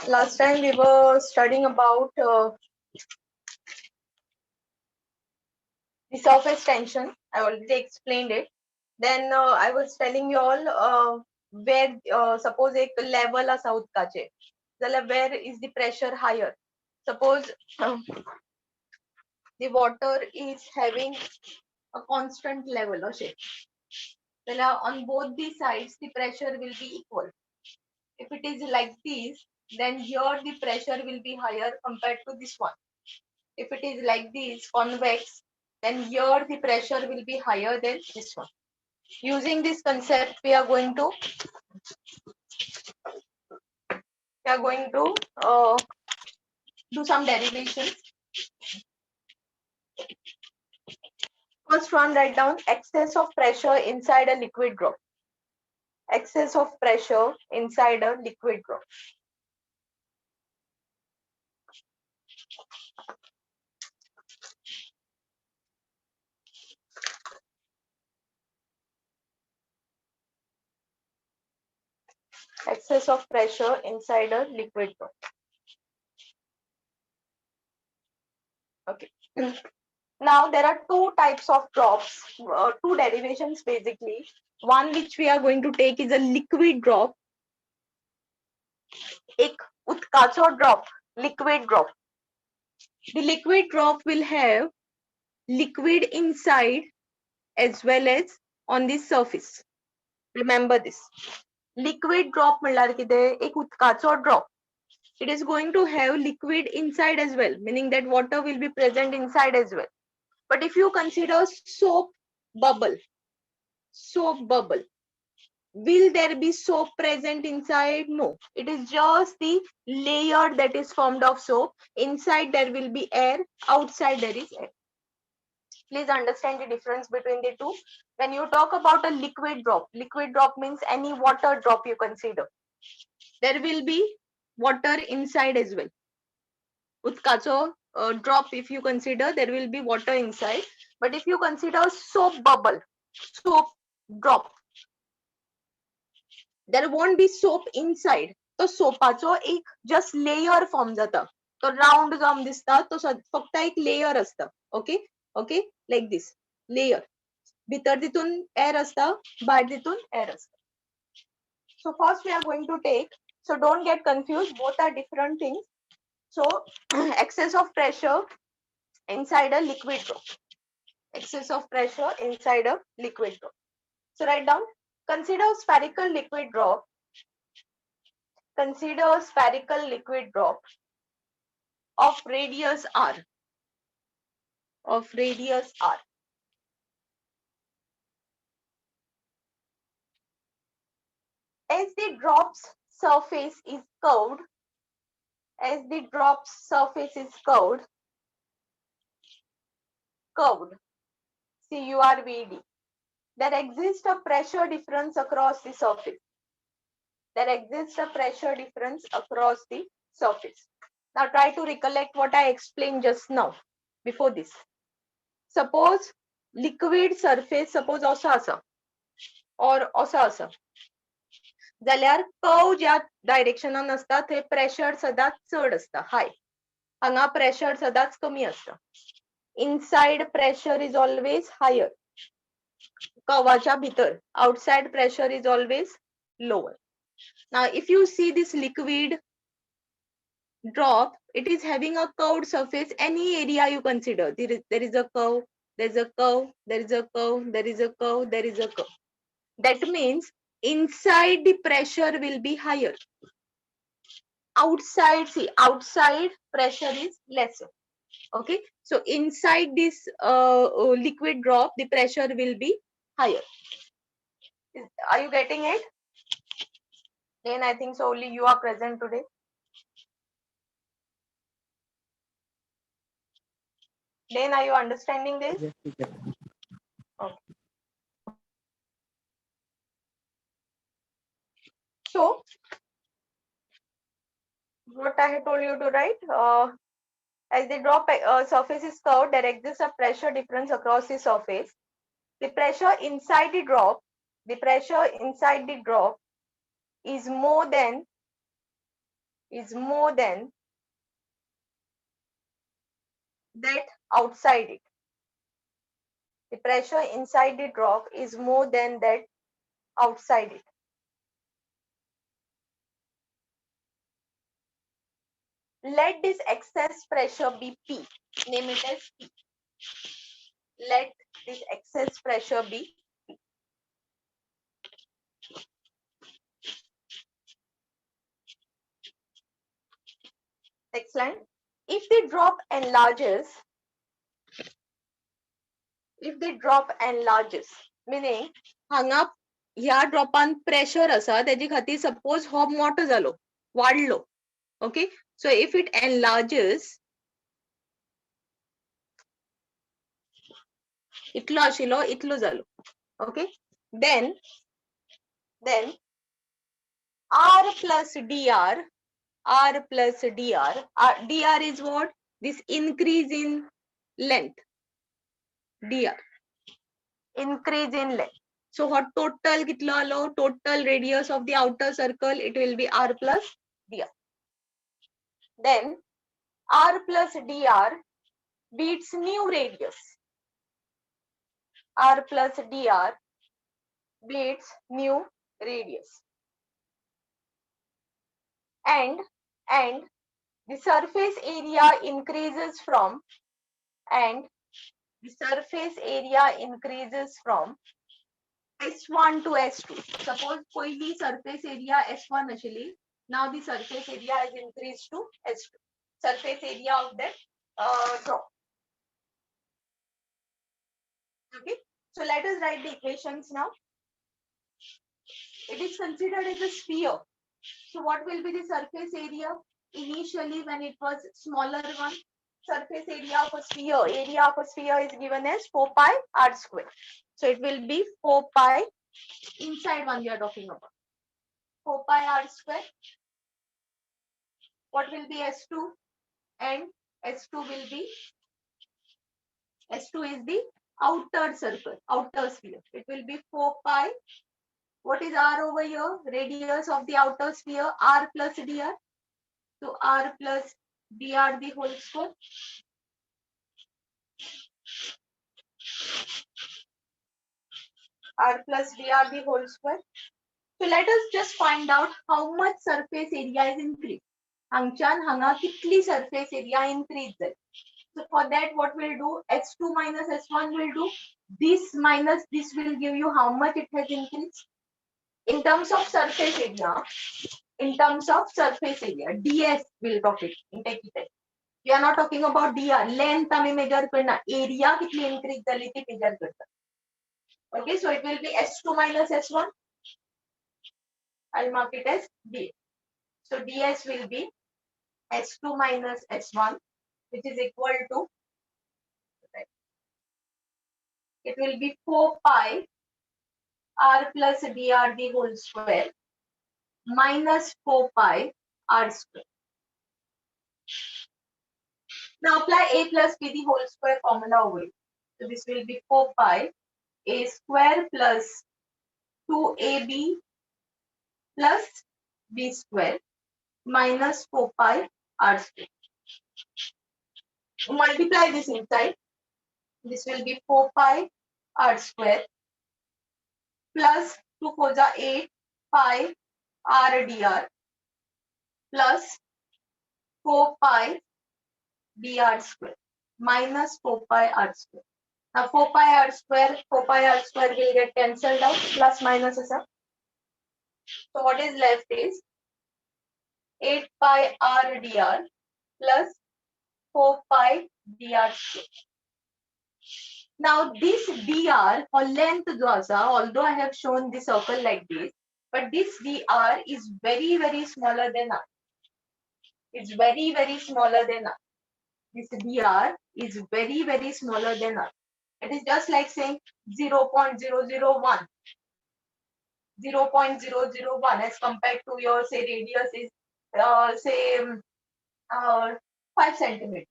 last time we were studying about the surface tension. I already explained it. Then I was telling you all where suppose एक level असा उदकाचे जाल्यार where is the pressure higher. Suppose the water is having a constant level अशें जाल्यार on both the sides the pressure will be equal. If it is like this, then here the pressure will be higher compared to this one. If it is like this, convex, then here the pressure will be higher than this one. Using this concept, we are going to do some derivations. First one, write down excess of pressure inside a liquid drop. Excess of pressure inside a liquid drop. Excess of pressure inside a liquid drop. Okay. Now there are two types of drops, two derivations basically. One which we are going to take is a liquid drop. एक utkacho drop, liquid drop. The liquid drop will have liquid inside as well as on the surface. Remember this. Liquid drop म्हणल्यार कितें एक उदकाचो drop. It is going to have liquid inside as well, meaning that water will be present inside as well. But if you consider soap bubble, will there be soap present inside? No, it is just the layer that is formed of soap. Inside there will be air, outside there is air. Please understand the difference between the two. When you talk about a liquid drop means any water drop you consider. There will be water inside as well. Utkacho drop, if you consider, there will be water inside. But if you consider soap bubble, soap drop, there won't be soap inside. तो सोपाचो एक just layer form जाता. तो round जाम दिसता, तो फक्त एक layer असता. Okay, like this layer. भितर तितून air असता, भायर तितून air असता. So first we are going to take. So don't get confused. Both are different things. So excess of pressure inside a liquid drop. Excess of pressure inside a liquid drop. So write down. Consider spherical liquid drop. Consider spherical liquid drop of radius r. Of radius r. As the drop's surface is curved, curved, there exists a pressure difference across the surface. Now try to recollect what I explained just now, before this. Suppose liquid surface, suppose असा or असा. जाल्यार curve ज्या डायरेक्शनान असता थंय pressure सदांच चड असता, हाय. हांगा प्रेशर सदांच कमी असता. Inside pressure is always higher. कर्वाच्या भितर outside pressure is always lower. Now if you see this liquid drop, it is having a curved surface. Any area you consider, there is a curve, there is a curve, there is a curve, there is a curve, there is a curve. That means inside the pressure will be higher. Outside, see, outside pressure is lesser. Okay, so inside this liquid drop, the pressure will be higher. Are you getting it? Then I think so only you are present today. Then are you understanding this? Yes, okay. So what I had told you to write, as the drop surface is curved, there exists a pressure difference across the surface. The pressure inside the drop is more than is more than that outside it. The pressure inside the drop is more than that outside it. Let this excess pressure be P. Name it as P. Let this excess pressure be P. Next line. If the drop enlarges, meaning हांगा ह्या ड्रॉपान pressure आसा तेजे खातीर suppose हो मोठो जालो वाडलो. Okay, so if it enlarges, इतलो आशिल्लो इतलो जालो. Okay, then R plus dr, dr is what? This increase in length, dr, increase in length. So what total kitlo alo? Total radius of the outer circle, it will be R plus dr. Then R plus dr beats new radius. R plus dr beats new radius. And the surface area increases from S1 to S2. Suppose कोई surface area S1 actually. Now the surface area has increased to S2. Surface area of that drop. Okay. So let us write the equations now. It is considered as a sphere. So what will be the surface area? Initially when it was smaller one, surface area of a sphere is given as 4 pi r square. So it will be 4 pi inside one we are talking about. 4 pi r square. What will be S2? And S2 is the outer circle, outer sphere. It will be 4 pi. What is R over here? Radius of the outer sphere, R plus dr. So R plus dr the whole square. R plus dr the whole square. So let us just find out how much surface area is increased. Hangchan hanga kitli surface area increase. So for that, what we'll do? S2 minus S1 will do. This minus this will give you how much it has increased. In terms of surface area, ds will talk it. We are not talking about dr. Length आम्ही measure करना. Area कितनी increase झाली ती measure करता. Okay, so it will be S2 minus S1. I'll mark it as ds. So ds will be S2 minus S1, which is equal to, it will be 4 pi r plus dr the whole square minus 4 pi r square. Now apply a plus b the whole square formula over it. So this will be 4 pi a square plus 2ab plus b square minus 4 pi r square. Multiply this inside. This will be 4 pi r square plus 2 4 ja 8 pi r dr plus 4 pi dr square minus 4 pi r square. Now 4 pi r square will get cancelled out, plus minus is up. So what is left is 8 pi r dr plus 4 pi dr square. Now this dr or length jo asa, although I have shown the circle like this, but this dr is very, very smaller than r. It's very, very smaller than r. This dr is very, very smaller than r. It is just like saying 0.001. 0.001 as compared to your say radius is say 5 centimeters.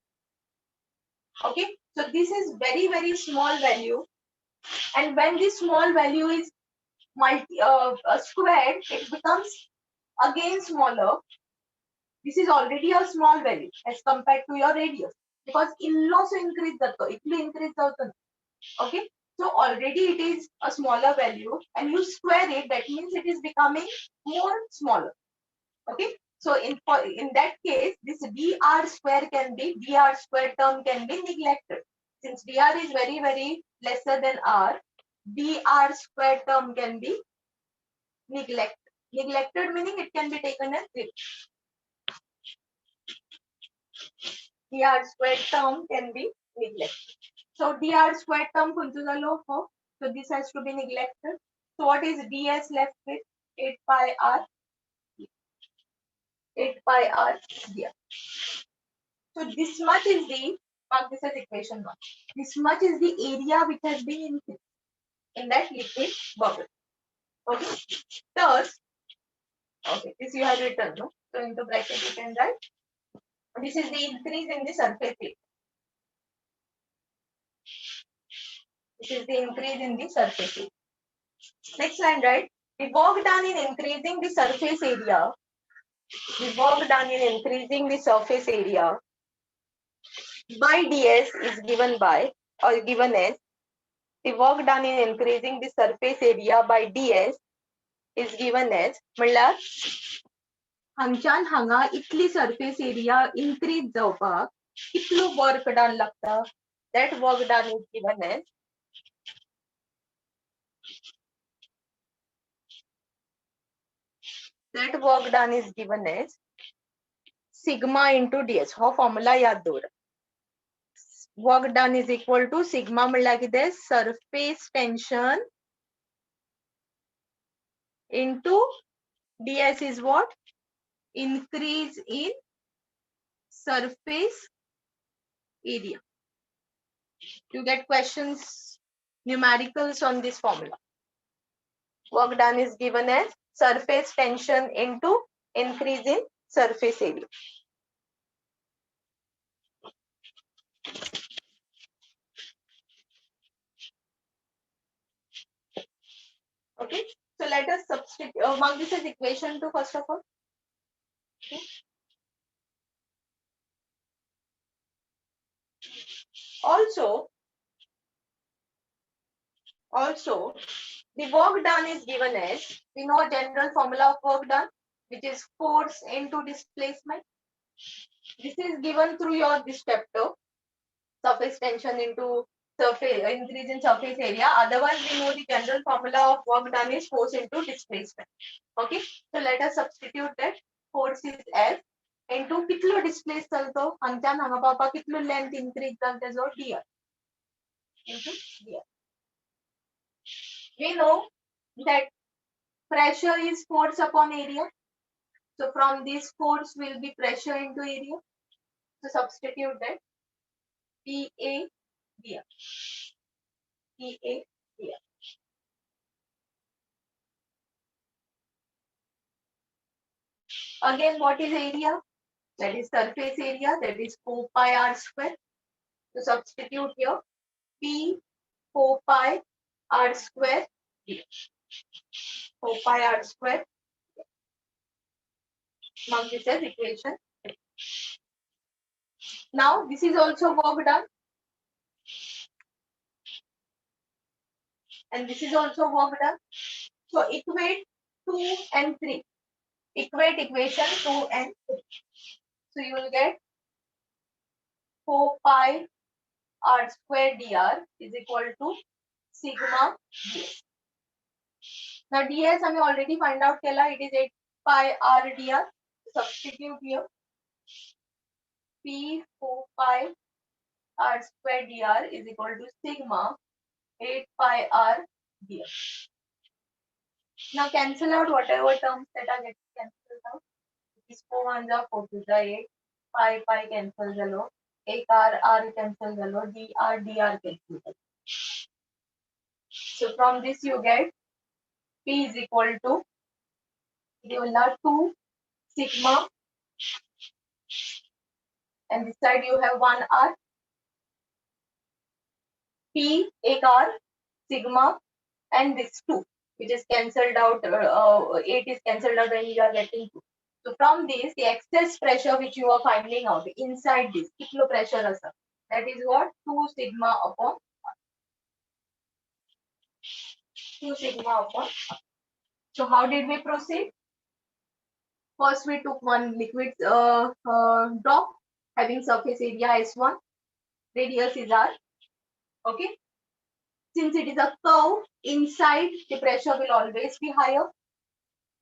Okay, so this is very, very small value, and when this small value is squared, it becomes again smaller. this is already a small value as compared to your radius because इल्लो से increase जातो, इतली increase जातो ना. Okay, so already it is a smaller value and you square it, that means it is becoming more smaller. Okay, so in that case this dr square term can be neglected. Since dr is very lesser than r, dr square term can be neglected meaning it can be taken as 0. dr square term can be neglected. So dr square term kunchu zalo ho, so this has to be neglected. So what is ds left with? 8 pi r 8 pi r dr. So this much is the, mark this as equation 1. This much is the area which has been increased in that liquid bubble. Okay. Thus, okay, this you have written, no? So into bracket you can write. This is the increase in the surface area. This is the increase in the surface area. Next line, right? The work done in increasing the surface area. The work done in increasing the surface area by ds is given by or given as, the work done in increasing the surface area by ds is given as, म्हणल्यार हांगच्यान हांगा इतली surface area increase जावपाक कितलो work done लागता. That work done is given as, that work done is given as sigma into ds. हो formula याद दवरा. Work done is equal to sigma म्हणल्यार कितें, surface tension into ds is what? Increase in surface area. You get questions, numericals on this formula. Work done is given as surface tension into increase in surface area. Okay, so let us substitute, mark this as equation 2 first of all. Okay. Also, the work done is given as, we know general formula of work done, which is force into displacement. This is given through your this chapter, surface tension into surface, increase in surface area. Otherwise, we know the general formula of work done is force into displacement. Okay, so let us substitute that. Force is F into कितलो displace चलतो, हांगच्यान हांगा पावपाक कितलो length increase जाता तेजो dr into dr. We know that pressure is force upon area. So from this force will be pressure into area. So substitute that PA dr. PA dr. Again, what is area? That is surface area. That is 4 pi r square. So substitute here P 4 pi r square dr. 4 pi r square. Mark this as equation. Now this is also work done. And this is also work done. So equate 2 and 3. Equate equation 2 and 3. So you will get 4 pi r square dr is equal to sigma ds. Now ds we already find out केला, it is 8 pi r dr. Substitute here P 4 pi r square dr is equal to sigma 8 pi r dr. Now cancel out whatever terms that are getting cancelled out. This 4 1 are 4 2 8 pi cancel zalo, 8 r cancel zalo, dr cancel zalo. So from this you get P is equal to 2 sigma, and this side you have 1 r. P 8 r sigma, and this 2 which is cancelled out, 8 is cancelled out and you are getting 2. So from this, the excess pressure which you are finding out inside this, कितलो pressure असा, that is what 2 sigma upon 2 sigma upon. So how did we proceed? First, we took one liquid drop having surface area S1, radius is R. Okay. Since it is a curve, inside the pressure will always be higher.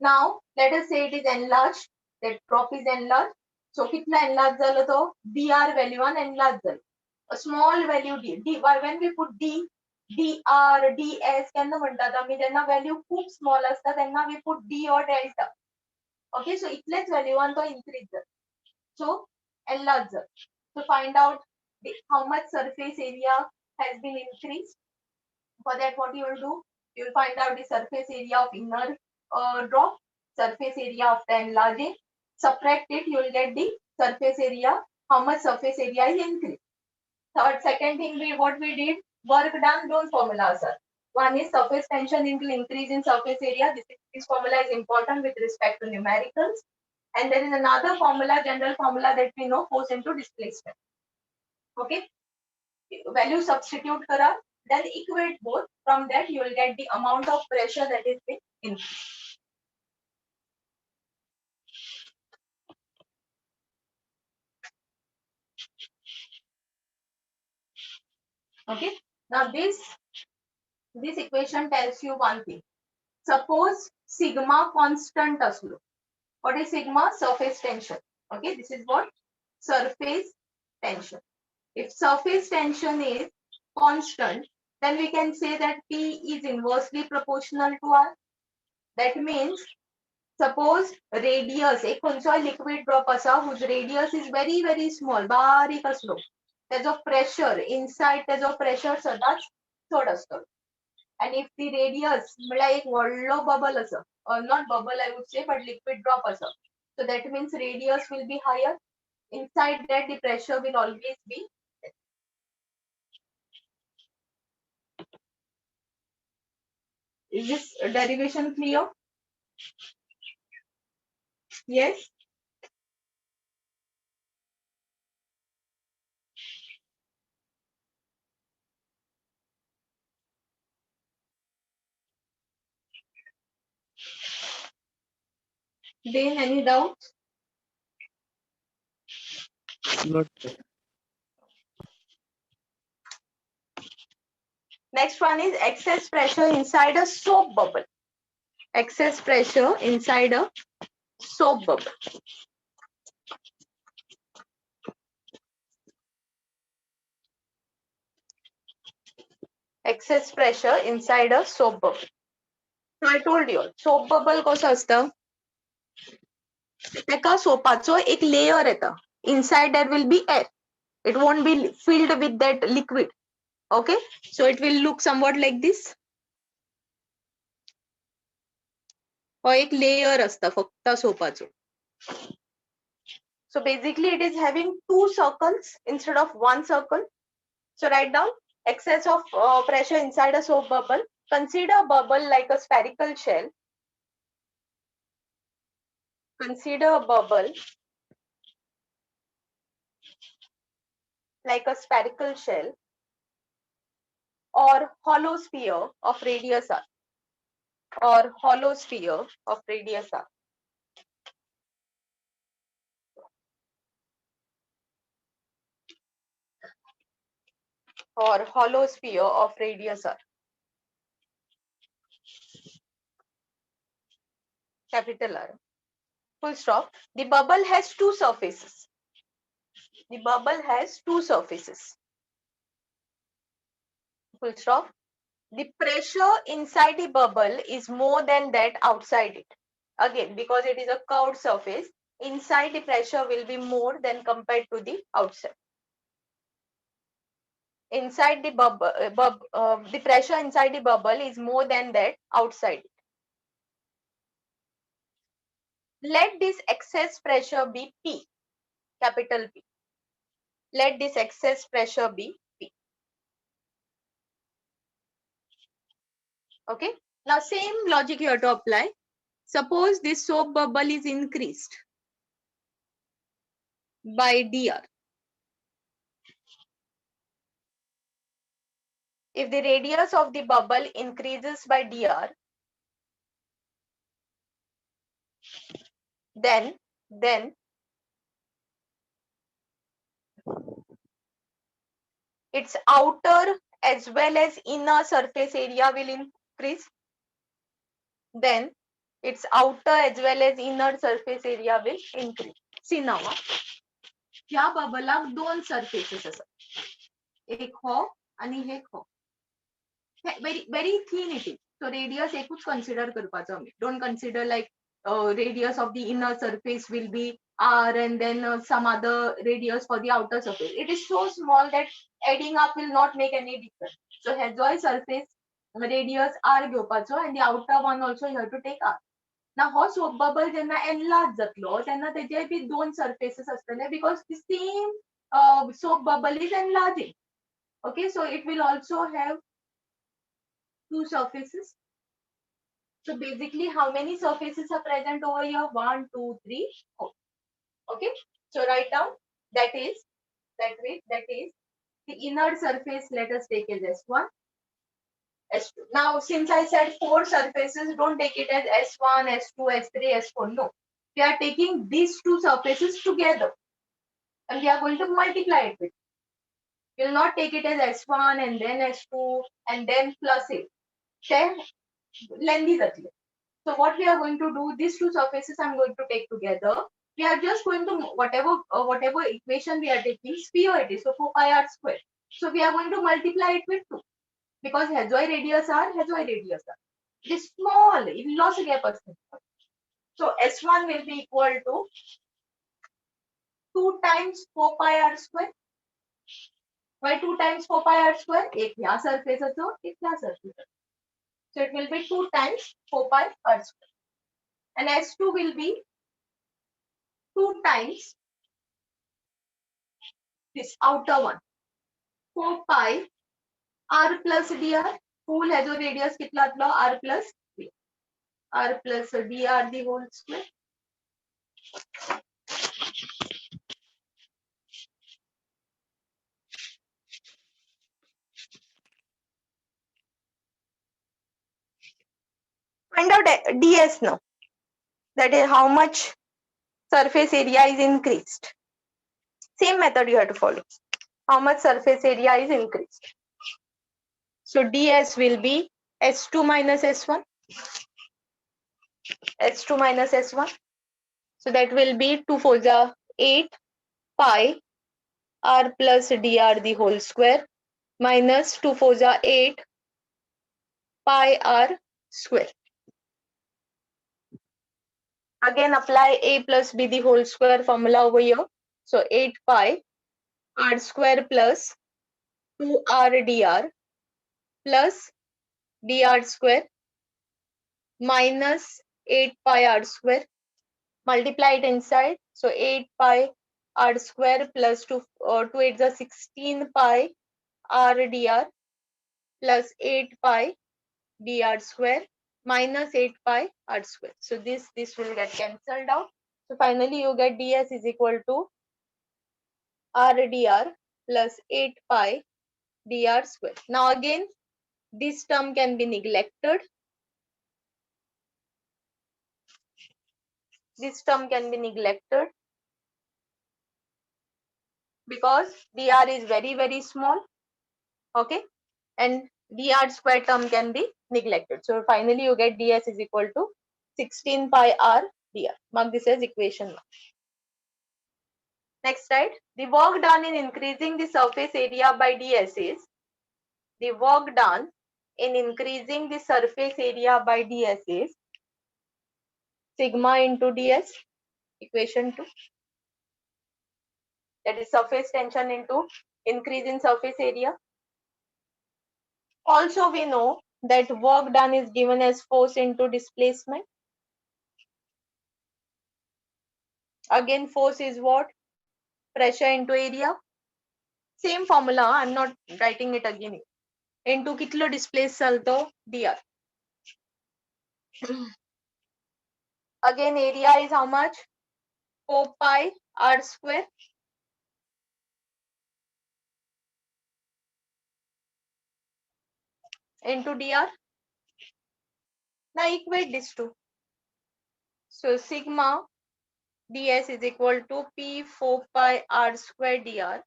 Now, let us say it is enlarged. That drop is enlarged. So, कितना enlarged झालं तो dr value one enlarged झालं. A small value d. When we put d, dr, ds केन्ना म्हणतात आम्ही जेन्ना value खूप small असता तेन्ना we put d or delta. Okay, so इतलेच value one तो increase झालं. So, enlarged झालं. To find out how much surface area has been increased. For that, what you will do? You will find out the surface area of inner drop, surface area after enlarging. Subtract it, you will get the surface area. How much surface area is increased? Third, second thing, what we did, work done, those formulas are. One is surface tension into increase in surface area. This formula is important with respect to numericals. And there is another formula, general formula that we know, force into displacement. Okay, value substitute kara, then equate both. From that you will get the amount of pressure that is being increased. Okay, now this equation tells you one thing. Suppose sigma constant aslo. What is sigma? Surface tension. Okay, this is what? Surface tension. If surface tension is constant, then we can say that P is inversely proportional to R. That means suppose radius, एक खंयचोय liquid drop असा whose radius is very very small, बारीक असलो, त्याचो pressure inside त्याचो pressure सदांच चड असतो. And if the radius म्हळ्यार एक व्हडलो bubble असा, or not bubble I would say, but liquid drop असा, so that means radius will be higher. Inside that the pressure will always be. Is this derivation clear? Yes. Then any doubts? Not Next one is excess pressure inside a soap bubble. Excess pressure inside a soap bubble. Excess pressure inside a soap bubble. So I told you, soap bubble कसं असतं? एका सोपाचो एक layer येता. Inside there will be air. It won't be filled with that liquid. Okay, so it will look somewhat like this. हो एक layer असता फक्त सोपाचो. So basically it is having two circles instead of one circle. So write down excess of pressure inside a soap bubble. Consider a bubble like a spherical shell. Consider a bubble like a spherical shell or hollow sphere of radius r. Or hollow sphere of radius r. Or hollow sphere of radius r. Capital R. Full stop. The bubble has two surfaces. The bubble has two surfaces. Full stop. The pressure inside the bubble is more than that outside it. Again, because it is a curved surface, inside the pressure will be more than compared to the outside. Inside the bubble, the pressure inside the bubble is more than that outside. Let this excess pressure be P, capital P. Let this excess pressure be P. Okay. Now same logic you have to apply. Suppose this soap bubble is increased. by dr. If the radius of the bubble increases by dr, then its outer as well as inner surface area will increase. Then its outer as well as inner surface area will increase. See now, ह्या बबलाक दोन surfaces असतात, एक हो आणि एक हो. Very thin it is. So radius एकूच consider करपाचो आमी. Don't consider like radius of the inner surface will be r and then some other radius for the outer surface. It is so small that adding up will not make any difference. So हेजोय surface radius r घेवपाचो and the outer one also you have to take r. Now हो soap bubble जेन्ना enlarge जातलो तेन्ना तेजे B दोन surfaces असतले because the same soap bubble is enlarging. Okay, so it will also have two surfaces. So basically, how many surfaces are present over here? 1, 2, 3, 4. Okay. So write down that is the inner surface. Let us take as S1, S2. Now, since I said 4 surfaces, don't take it as S1, S2, S3, S4. No, we are taking these two surfaces together, and we are going to multiply it with. We will not take it as S1 and then S2 and then plus it. Then lengthy that. So what we are going to do, these two surfaces I'm going to take together. We are just going to whatever equation we are taking, sphere it is, so 4 pi r square. So we are going to multiply it with 2 because hezoid radius r. It is small, it loss gap percent. So S1 will be equal to 2 times 4 pi r square. Why 2 times 4 pi r square? एक ह्या surface असो, एक ह्या surface. So it will be 2 times 4 pi r square. And S2 will be 2 times this outer one, 4 pi r plus dr. Full है जो radius कितना था r plus d. R plus dr the whole square. Find out ds now. That is how much surface area is increased. Same method you have to follow. How much surface area is increased. So ds will be S2 minus S1. S2 minus S1. So that will be 2 4 8 pi r plus dr the whole square minus 2 4 8 pi r square. Again apply a plus b the whole square formula over here. So 8 pi r square plus 2 r dr plus dr square minus 8 pi r square. Multiply it inside. So 8 pi r square plus 2 8 is 16 pi r dr plus 8 pi dr square minus 8 pi r square. So this will get cancelled out. So finally you get ds is equal to r dr plus 8 pi dr square. Now again this term can be neglected. This term can be neglected because dr is very small. Okay, and dr square term can be neglected. So finally you get ds is equal to 16 pi r dr. Mark this as equation 1. Next slide. The work done in increasing the surface area by ds is the work done in increasing the surface area by ds is sigma into ds, equation 2. That is surface tension into increase in surface area. Also we know that work done is given as force into displacement. Again force is what? Pressure into area. Same formula, I'm not writing it again. Into kitlo displace salto dr. Again area is how much? 4 pi R square into dr. Now equate these two. So sigma ds is equal to p 4 pi r square dr.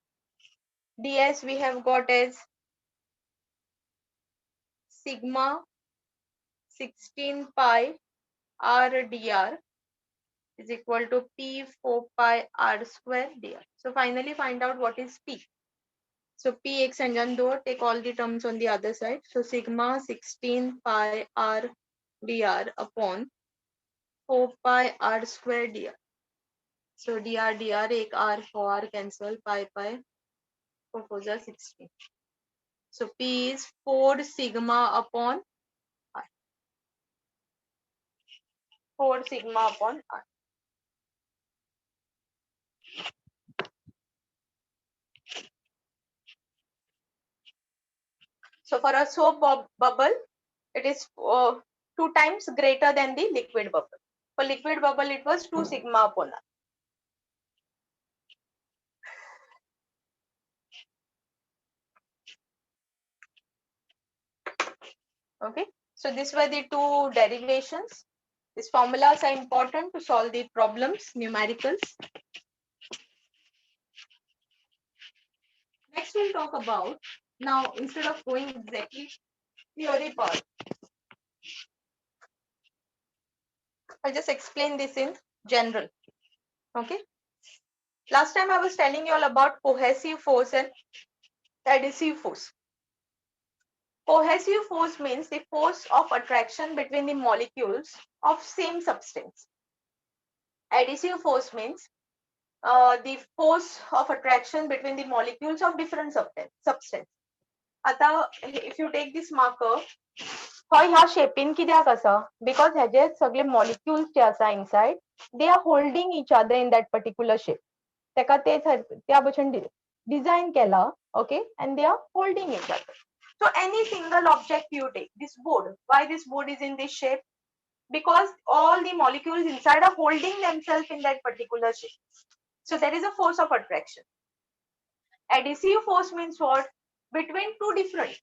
ds we have got as sigma 16 pi r dr is equal to p 4 pi r square dr. So finally find out what is p. So p x and do take all the terms on the other side. So sigma 16 pi r dr upon 4 pi r square dr. So dr एक r 4 r cancel pi 4 4 16. So p is 4 sigma upon r. 4 sigma upon r. So for a soap bubble, it is 2 times greater than the liquid bubble. For liquid bubble, it was 2 sigma upon r. Okay, so these were the two derivations. These formulas are important to solve the problems, numericals. Next, we'll talk about, now instead of going exactly theory part, I'll just explain this in general. Okay. Last time I was telling you all about cohesive force and adhesive force. Cohesive force means the force of attraction between the molecules of same substance. Adhesive force means the force of attraction between the molecules of different substance. आता if you take this marker, हय ह्या शेपीन कित्याक आसा because हेजे सगळे molecules जे आसा inside they are holding each other in that particular shape. तेका ते त्या भशेन design केला, okay, and they are holding each other. So any single object you take, this board, why this board is in this shape? Because all the molecules inside are holding themselves in that particular shape. So there is a force of attraction. Adhesive force means what? Between two different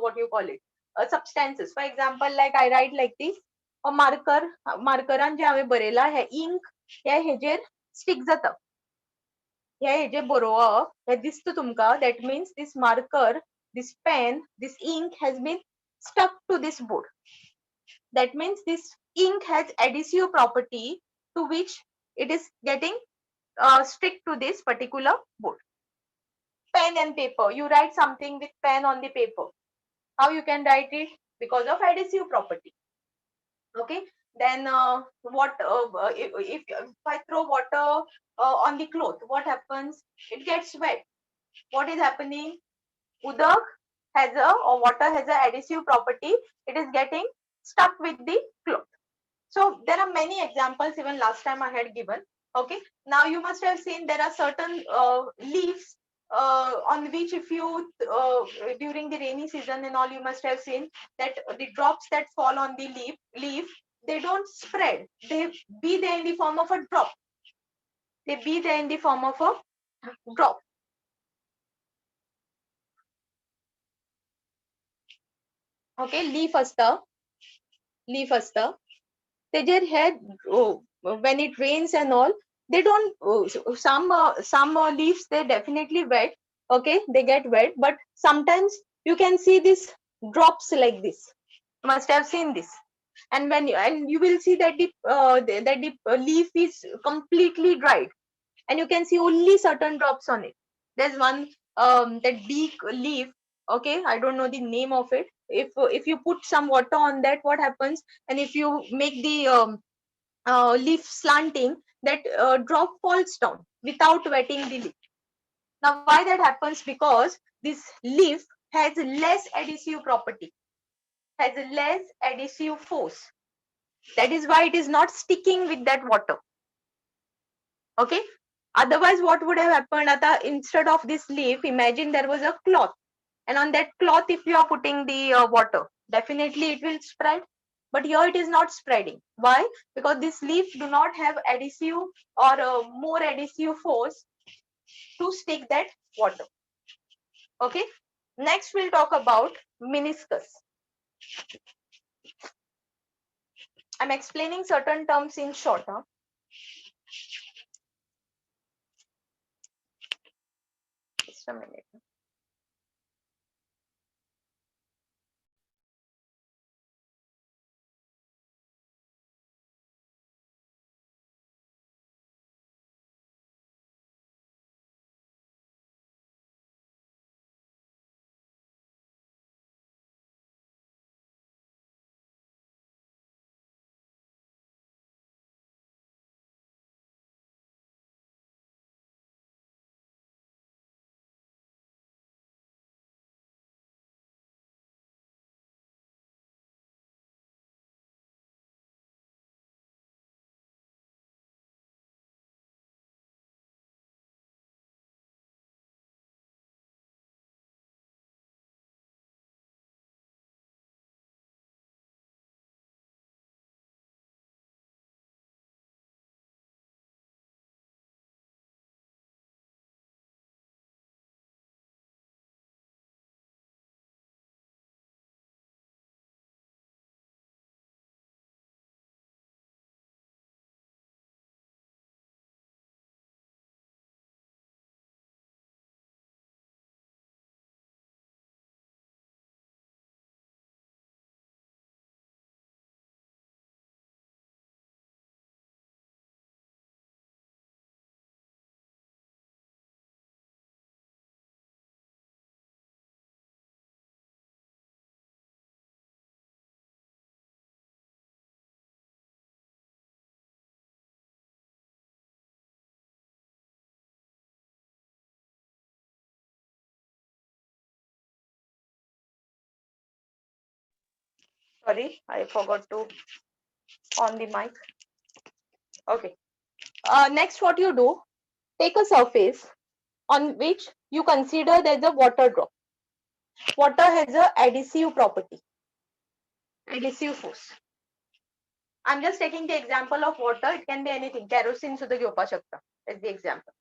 what you call it, substances. For example, like I write like this, a markeran जे हांवें बरयला हे ink हे हेजेर stick जाता. हे हेजे बरोवप हे दिसता तुमका, that means this marker, this pen, this ink has been stuck to this board. That means this ink has adhesive property to which it is getting stick to this particular board. Pen and paper, you write something with pen on the paper. How you can write it? Because of adhesive property. Okay, then what if I throw water on the cloth, what happens? It gets wet. What is happening? Udak has or water has a adhesive property. It is getting stuck with the cloth. So there are many examples, even last time I had given. Okay, now you must have seen there are certain leaves on which if you during the rainy season and all, you must have seen that the drops that fall on the leaf, they don't spread, they be there in the form of a drop, they be there in the form of a drop. Okay, leaf asta तेजेर हे when it rains and all, they don't some leaves they definitely wet. Okay, they get wet, but sometimes you can see these drops like this. You must have seen this. And when you will see that the leaf is completely dried and you can see only certain drops on it. There's one that big leaf. Okay, I don't know the name of it. If you put some water on that, what happens? And if you make the leaf slanting, that drop falls down without wetting the leaf. Now why that happens? Because this leaf has less adhesive property, has less adhesive force. That is why it is not sticking with that water. Okay, otherwise what would have happened? Instead of this leaf, imagine there was a cloth, and on that cloth if you are putting the water, definitely it will spread. but here it is not spreading. Why? Because this leaf do not have adhesive or more adhesive force to stick that water. Okay. Next we'll talk about meniscus. I'm explaining certain terms in short. Just a minute. Sorry, I forgot to on the mic. Okay. Next, what you do, take a surface on which you consider there's a water drop. Water has a adhesive property, adhesive force. I'm just taking the example of water. It can be anything. Kerosene सुद्धा घेवपाक शकता. That's the example.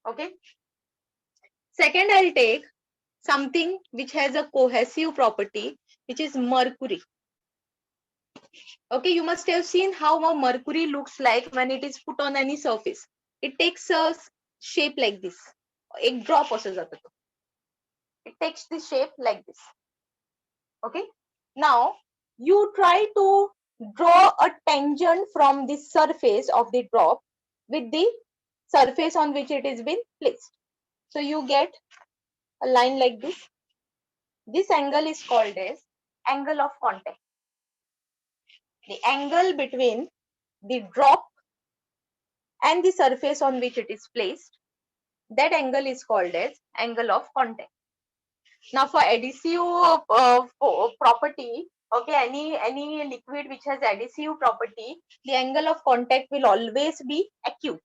Okay. Second, I'll take something which has a cohesive property, which is mercury. Okay, you must have seen how a mercury looks like when it is put on any surface. It takes a shape like this. एक drop असं जातो तो. It takes the shape like this. Okay. Now you try to draw a tangent from the surface of the drop with the surface on which it is been placed. So you get a line like this. This angle is called as angle of contact. The angle between the drop and the surface on which it is placed, that angle is called as angle of contact. Now for adhesive property, okay, any liquid which has adhesive property, the angle of contact will always be acute,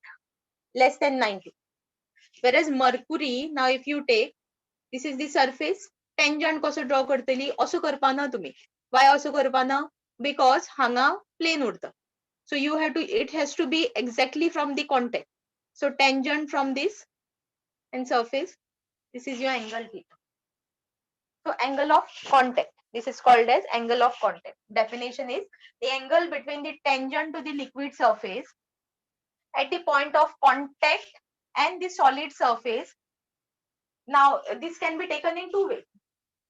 less than 90. Whereas mercury, now if you take, this is the surface, tangent कसं draw करतली, असं करपाना तुम्ही. Why असं करपाना? Because हांगा plane उरता. So you have to, it has to be exactly from the contact. So tangent from this and surface, this is your angle theta. So angle of contact, this is called as angle of contact. Definition is the angle between the tangent to the liquid surface at the point of contact and the solid surface. Now this can be taken in two ways.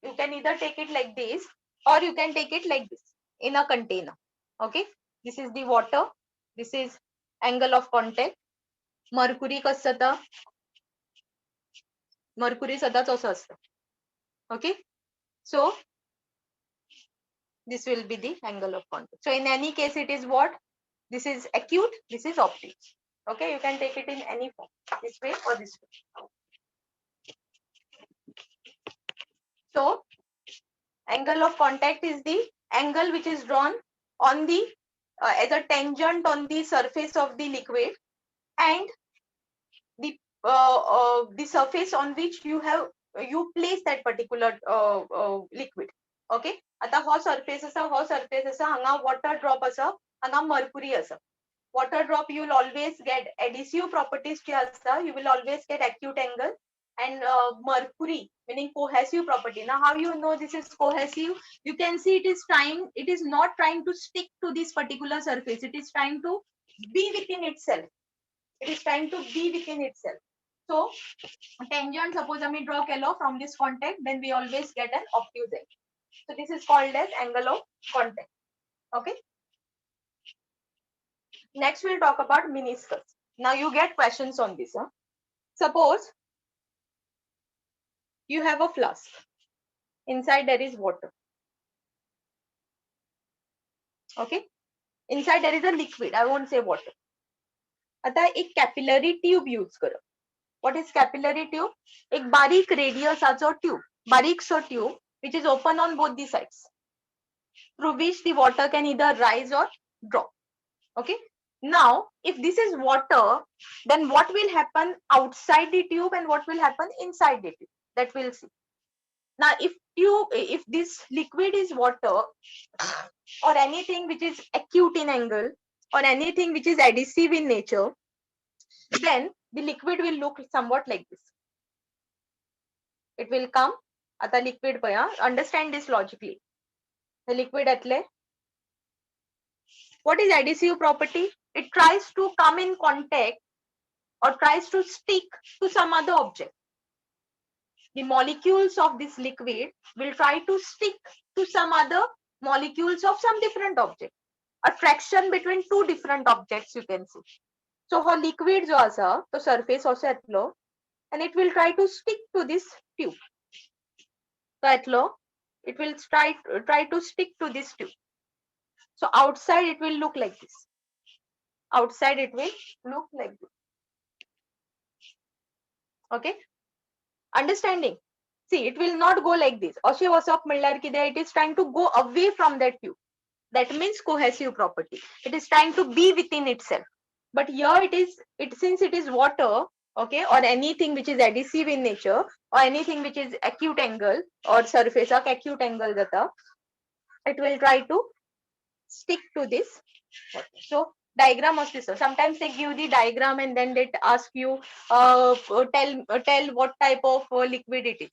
You can either take it like this or you can take it like this in a container. Okay, this is the water, this is angle of contact. Mercury कसं जातं? Mercury सदाच असं असतं. Okay, so this will be the angle of contact. So in any case it is what? This is acute, this is obtuse. Okay, you can take it in any form, this way or this way. So angle of contact is the angle which is drawn on the as a tangent on the surface of the liquid and the surface on which you place that particular liquid. Okay, आता हो surface असा हांगा water drop असा हांगा mercury असा. Water drop you will always get adhesive properties जे असता, you will always get acute angle and mercury meaning cohesive property. Now how you know this is cohesive? You can see it is not trying to stick to this particular surface, it is trying to be within itself. It is trying to be within itself. So tangent suppose I draw Kelo from this contact, then we always get an obtuse angle. So this is called as angle of contact. Okay. Next, we'll talk about meniscus. Now, you get questions on this. Huh? Suppose you have a flask. Inside there is water. Okay. Inside there is a liquid. I won't say water. आता एक capillary tube use करो. What is capillary tube? एक बारीक radius आचो tube. बारीक सो tube which is open on both the sides, through which the water can either rise or drop. Okay. Now, if this is water, then what will happen outside the tube and what will happen inside the tube? That we'll see. Now, if this liquid is water or anything which is acute in angle or anything which is adhesive in nature, then the liquid will look somewhat like this. It will come at the liquid. Understand this logically. The liquid atle. What is adhesive property? It tries to come in contact or tries to stick to some other object. The molecules of this liquid will try to stick to some other molecules of some different object. A fraction between two different objects you can see. So her liquid jo asa, to surface also atlo, and it will try to stick to this tube. So atlo, it will try to stick to this tube. So outside it will look like this. Outside it will look like this. Okay. Understanding? See, it will not go like this. It is trying to go away from that tube. That means cohesive property. It is trying to be within itself. But here since it is water, okay, or anything which is adhesive in nature, or anything which is acute angle or surface of acute angle it will try to stick to this. So diagram of this. Sometimes they give the diagram and then they ask you tell what type of liquid it is.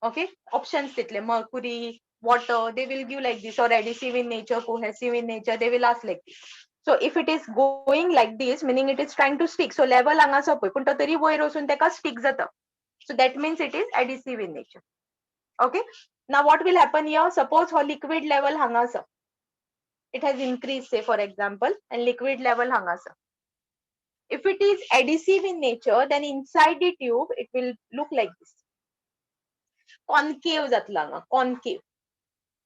Okay, options mercury, water, they will give like this, or adhesive in nature, cohesive in nature, they will ask like this. So if it is going like this, meaning it is trying to stick, so level hangasa पण तो तरी वयर वचून तेका stick जाता. So that means it is adhesive in nature. Okay. Now what will happen here? Suppose her liquid level hangasa. It has increased, say for example, and liquid level hangasa. If it is adhesive in nature, then inside the tube it will look like this. Concave जातला, concave.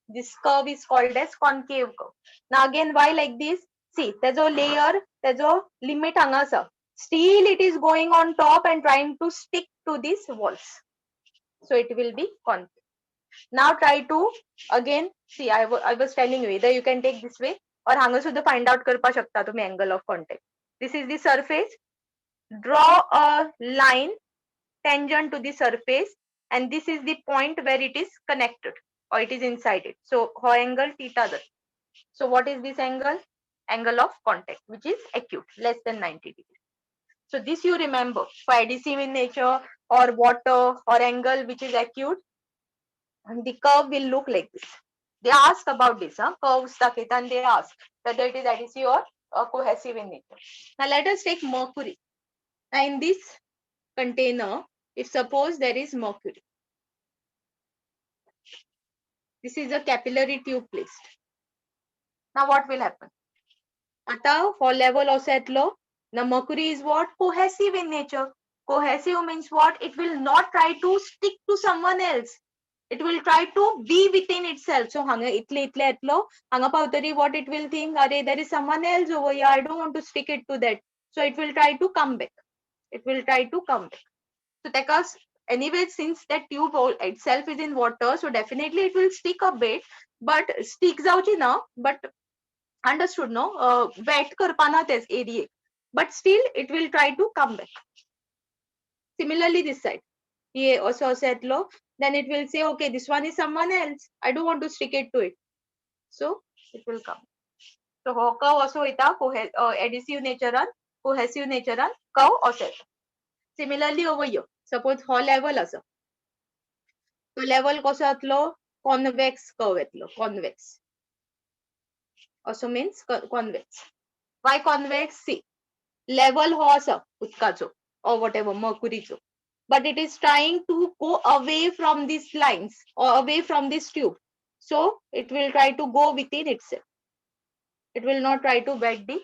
This curve is called as concave curve. Now again, why like this? See, there's a layer, there's a limit hangasa. Still it is going on top and trying to stick to these walls. So it will be concave. Now try to again see. I was telling you either you can take this way or hanga sudha find out karpa shakta tumhe angle of contact. This is the surface. Draw a line tangent to the surface, and this is the point where it is connected or it is inside it. So her angle theta that. So what is this angle? Angle of contact, which is acute, less than 90 degrees. So this you remember for adhesive in nature or water or angle which is acute, and the curve will look like this. They ask about this, curves and they ask whether it is adhesive or cohesive in nature. Now let us take mercury. Now in this container, if suppose there is mercury, this is a capillary tube placed. Now what will happen? आता for level also at low. Now mercury is what? Cohesive in nature. Cohesive means what? It will not try to stick to someone else. It will try to be within itself. So hanga itle at low. Hanga pautari what it will think? Are there is someone else over here. I don't want to stick it to that. So it will try to come back. It will try to come back. So because anyway, since that tube itself is in water, so definitely it will stick a bit. But sticks out na. But understood no? Wet karpana this area. But still it will try to come back. Similarly, this side. ये also set low. then it will say, okay, this one is someone else. I don't want to stick it to it. So it will come. So ho curve also ita adhesive nature and cohesive nature and curve also. Similarly over here, suppose ho level also. So level कसो येतलो? Convex curve येतलो. Convex. Also means convex. Why convex? See, level ho asa utkacho or whatever mercurycho. But it is trying to go away from these lines or away from this tube. So it will try to go within itself. It will not try to wet the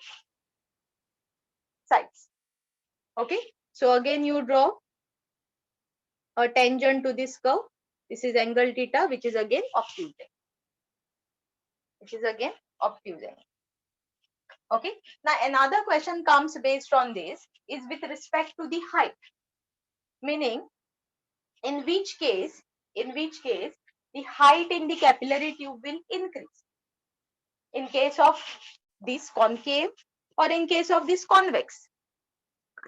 sides. Okay. So again you draw a tangent to this curve. This is angle theta, which is again obtuse angle. Which is again obtuse angle. Okay. Now another question comes based on this is with respect to the height. Meaning, in which case the height in the capillary tube will increase. In case of this concave or in case of this convex.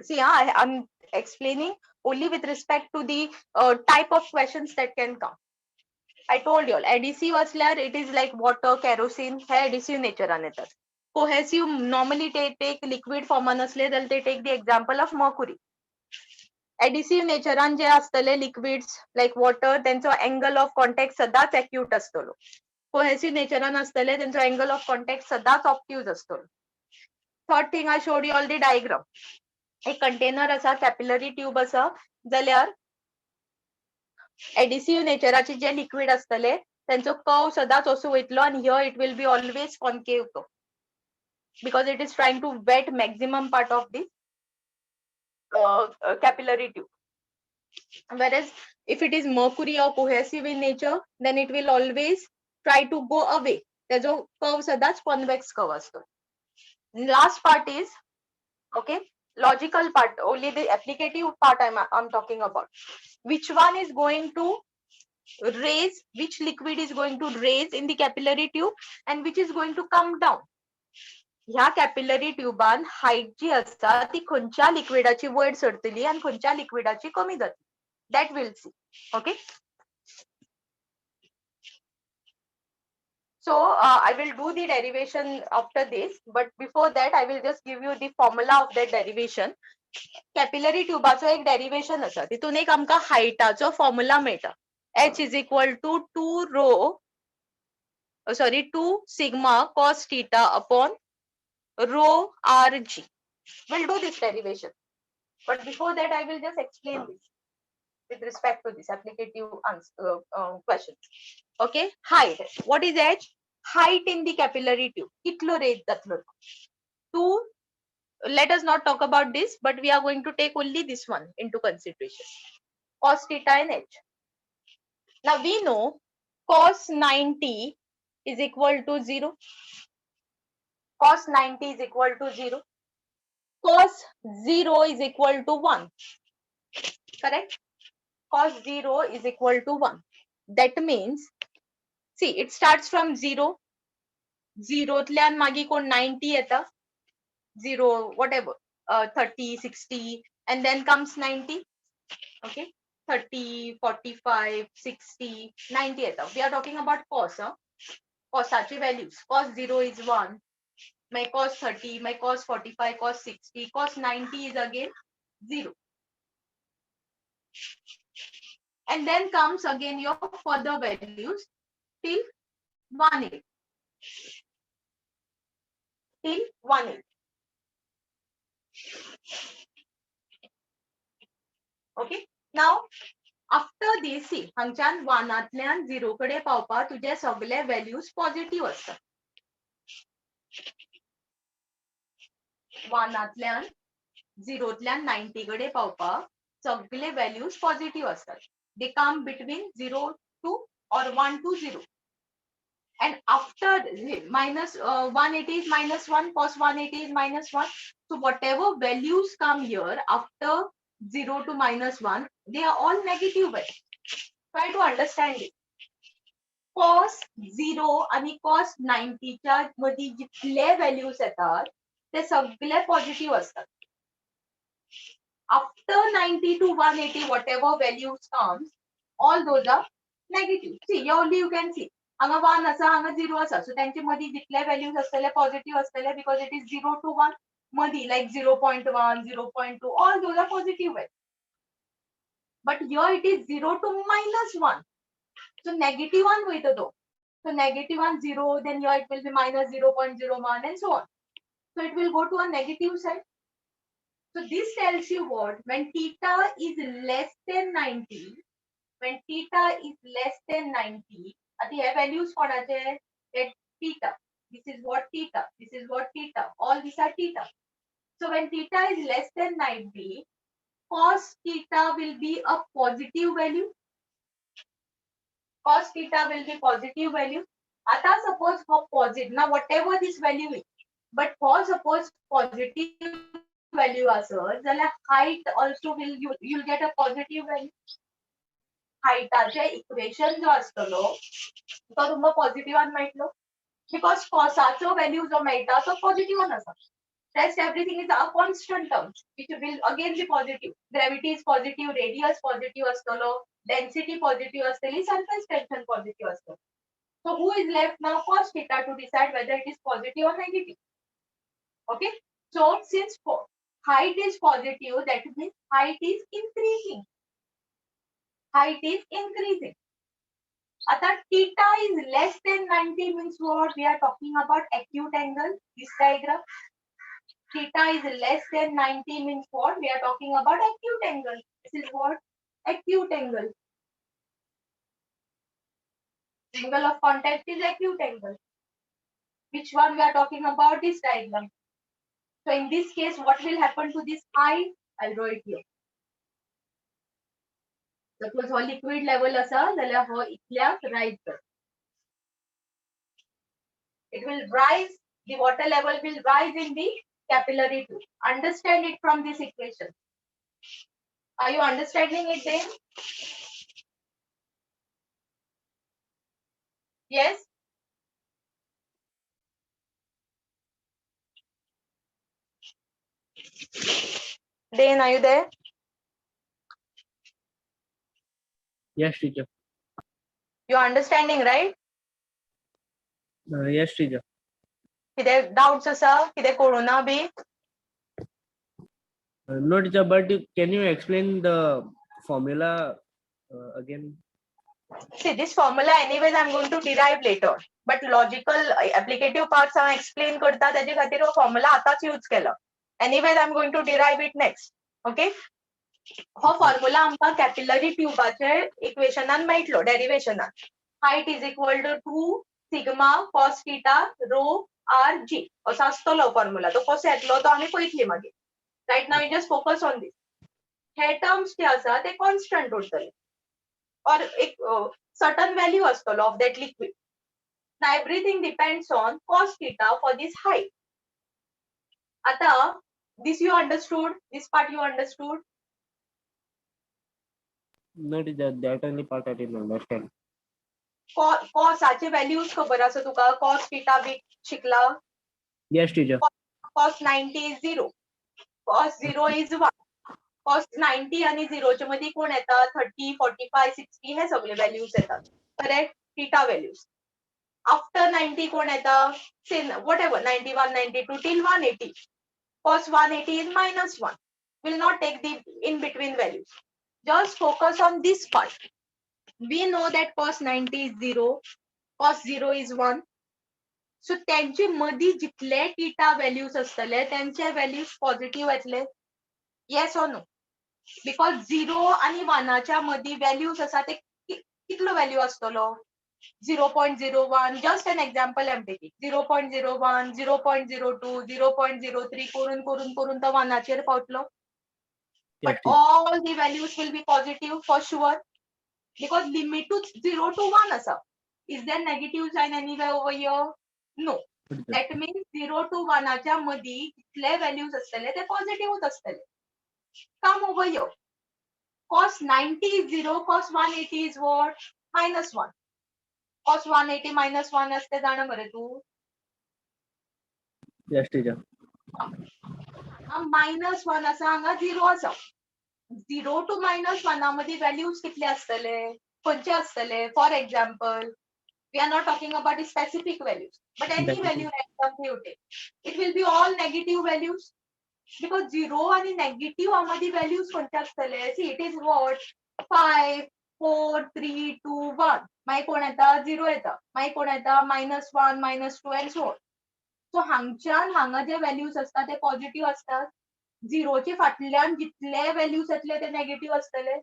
See, I'm explaining only with respect to the type of questions that can come. I told you all, adhesive aslar, it is like water, kerosene, hai adhesive nature anetar. Cohesive normally take liquid form asle, they take the example of mercury. Adhesive nature J असतले liquids like water, त्यांचा angle of contact सदाच acute असतलो. Cohesive nature असतले त्यांचा angle of contact सदाच obtuse असतलो. Third thing I showed you all the diagram. एक container असा capillary tube असा जाल्यार एडिसिव्ह नेचराचे जे liquid असतले त्यांचो curve सदांच असो वयतलो आणि here it will be always concave तो because it is trying to wet maximum part of the capillary tube. Whereas if it is mercury or cohesive in nature, then it will always try to go away. त्याचो curve सदांच convex curve असतो. Last part is okay. Logical part, only the applicative part I'm talking about. Which one is going to raise, which liquid is going to raise in the capillary tube and which is going to come down. ह्या capillary ट्यूबान height जी असता ती खंयच्या लिक्विडाची वयर सरतली आणि खंयच्या लिक्विडाची कमी जातली. That we'll see. Okay. So I will do the derivation after this, but before that I will just give you the formula of that derivation. Capillary ट्यूबाचो एक डेरिवेशन आसा तितून एक आमकां हायटाचो फॉर्म्युला मेळटा. H is equal to 2 sigma cos theta upon rho rg. We'll do this derivation, but before that I will just explain this with respect to this applicative questions. Okay, height. What is H? Height in the capillary tube. Kitlo rate datlo. 2. Let us not talk about this, but we are going to take only this one into consideration. Cos theta and H. Now we know cos 90 is equal to 0. Cos 90 is equal to 0. Cos 0 is equal to 1. Correct? Cos 0 is equal to 1. That means, see, it starts from 0. 0 tल्यान मागी कोण 90 येता. 0, whatever, 30, 60, and then comes 90. Okay, 30, 45, 60, 90. We are talking about cos. Cosaची values. Cos 0 is 1. My cos 30, my cos 45, cos 60, cos 90 is again 0. And then comes again your further values till 180. Till 180. Okay. Now, after this, see, हांगच्यान 1तल्यान 0 कडे पावपा तुझे सगळे values positive असतात. 1तल्यान 0तल्यान 90 कडे पावपा सगळे values positive असतात. They come between 0 to or 1 to 0. And after minus 180 is minus 1, cos 180 is minus 1. So whatever values come here after 0 to minus 1, they are all negative values. Try to understand it. Cos 0 आणि cos 90 च्या मध्ये जितले values येतात ते सगळे positive असतात. After 90 to 180, whatever values comes, all those are negative. See, only you can see. हांगा 1 आसा, हांगा 0 आसा. So त्यांचे मदी जितले values असतले positive असतले because it is 0 to 1 मदी like 0.1, 0.2, all those are positive values. But here it is 0 to -1. So negative 1 वयता तो. So negative 1, 0, then here it will be minus 0.01 and so on. So it will go to a negative side. So this tells you what? When theta is less than 90, when theta is less than 90, at the values konache at theta. This is what theta. This is what theta. All these are theta. So when theta is less than 90, cos theta will be a positive value. Cos theta will be positive value. Ata suppose for positive. Now whatever this value is, but for suppose positive value asert, then height also will you'll get a positive value. हायटाचे equation जो असतलो तो तुमकां पॉझिटिव्हान मेळटलो because कॉसाचो value जो मेळटा तो पॉझिटिव्हान आसा rest everything is a constant term which will again be positive. Gravity is positive, radius positive astolo, density positive asteli, surface tension positive astolo. So who is left now? Cos theta to decide whether it is positive or negative. Okay, so since height is positive, that means height is increasing. Height is increasing. आता theta is less than 90 means what? We are talking about acute angle. This diagram. Theta is less than 90 means what? We are talking about acute angle. This is what? Acute angle. Angle of contact is acute angle. Which one we are talking about? This diagram. So in this case, what will happen to this height? I'll draw it here. Suppose हो liquid level असा जाल्यार हो इतल्याक rise कर. It will rise, the water level will rise in the capillary tube. Understand it from this equation. Are you understanding it then? Yes? Dan, are you there? Yes, teacher. You are understanding, right? Yes, teacher. कितें doubts आसा? कितें कळुना B? No, teacher, but can you explain the formula again? See, this formula anyways I'm going to derive later. But logical applicative parts I explain करता त्याच्या खातीर हो formula आताच use केला. Anyways I'm going to derive it next. Okay? हो formula आमकां capillary ट्युबाचे इक्वेशनान मेळटलो डेरिवेशनान. Height is equal to 2 sigma cos theta rho r g असो आसतलो फॉर्म्युला. तो कसो येतलो तो आमी पळयतली मागीर. Right now you just focus on this. हे टर्म्स जे आसा ते कॉन्स्टंट उरतले और एक सर्टन व्हॅल्यू आसतलो of that liquid. Now everything depends on cos theta for this height. आता this you understood, this part you understood. No, teacher, that only part I didn't understand. कॉसाचे values खबर आसा तुका? Cos theta बी शिकला. Yes, teacher. Cos 90 is 0, cos 0 is 1. Cos 90 आणि 0 च्या मध्ये कोण येतात? 30, 45, 60 हे सगळे व्हॅल्यूज येतात. करेक्ट? Theta values. आफ्टर 90 कोण येतात? What ever 91, 92 till 180. Cos 180 is -1. Will not take the in between values. Just focus on this part. We know that cos 90 is 0, cos 0 is 1. So त्यांचे मधी जितले थीटा व्हॅल्यूज असतले त्यांचे values positive येतले. Yes or no? Because 0 आणि 1 च्या मधी values आसा ते कितलो व्हॅल्यू असतलो? 0.01. Just an example I am taking. 0.01, 0.02, 0.03 करून करून करून तो 1 चेर पावतलो. Yes, But teacher. all the values will be positive for sure. Because limit to 0 to 1 asa. Is there negative sign anywhere over here? No. That means 0 to 1 च्या मधी कितले values असतले ते positive असतले. Come over here. Cos 90 is 0, cos 180 is what? -1. Cos 180 -1 असते जाणं मरे तू? Yes, teacher. -1 असा हांगा 0 असा. 0 to -1 मध्ये values कितले असतले? कोणचे असतले? For example, we are not talking about the specific values, but any Negative. value random you take, it will be all negative values, because 0 आणि negative आमध्ये values कोणते असतले? See, it is what? 5, 4, 3, 2, 1. माई कोण येता? 0 येता. माई कोण येता? -1, -2 and so on. सो हांगच्यान हांगा जे values असतात ते पॉझिटिव्ह असतात. झिरोचे फाटल्यान जितले व्हॅल्यूज येतले ते नेगेटिव्ह असतले.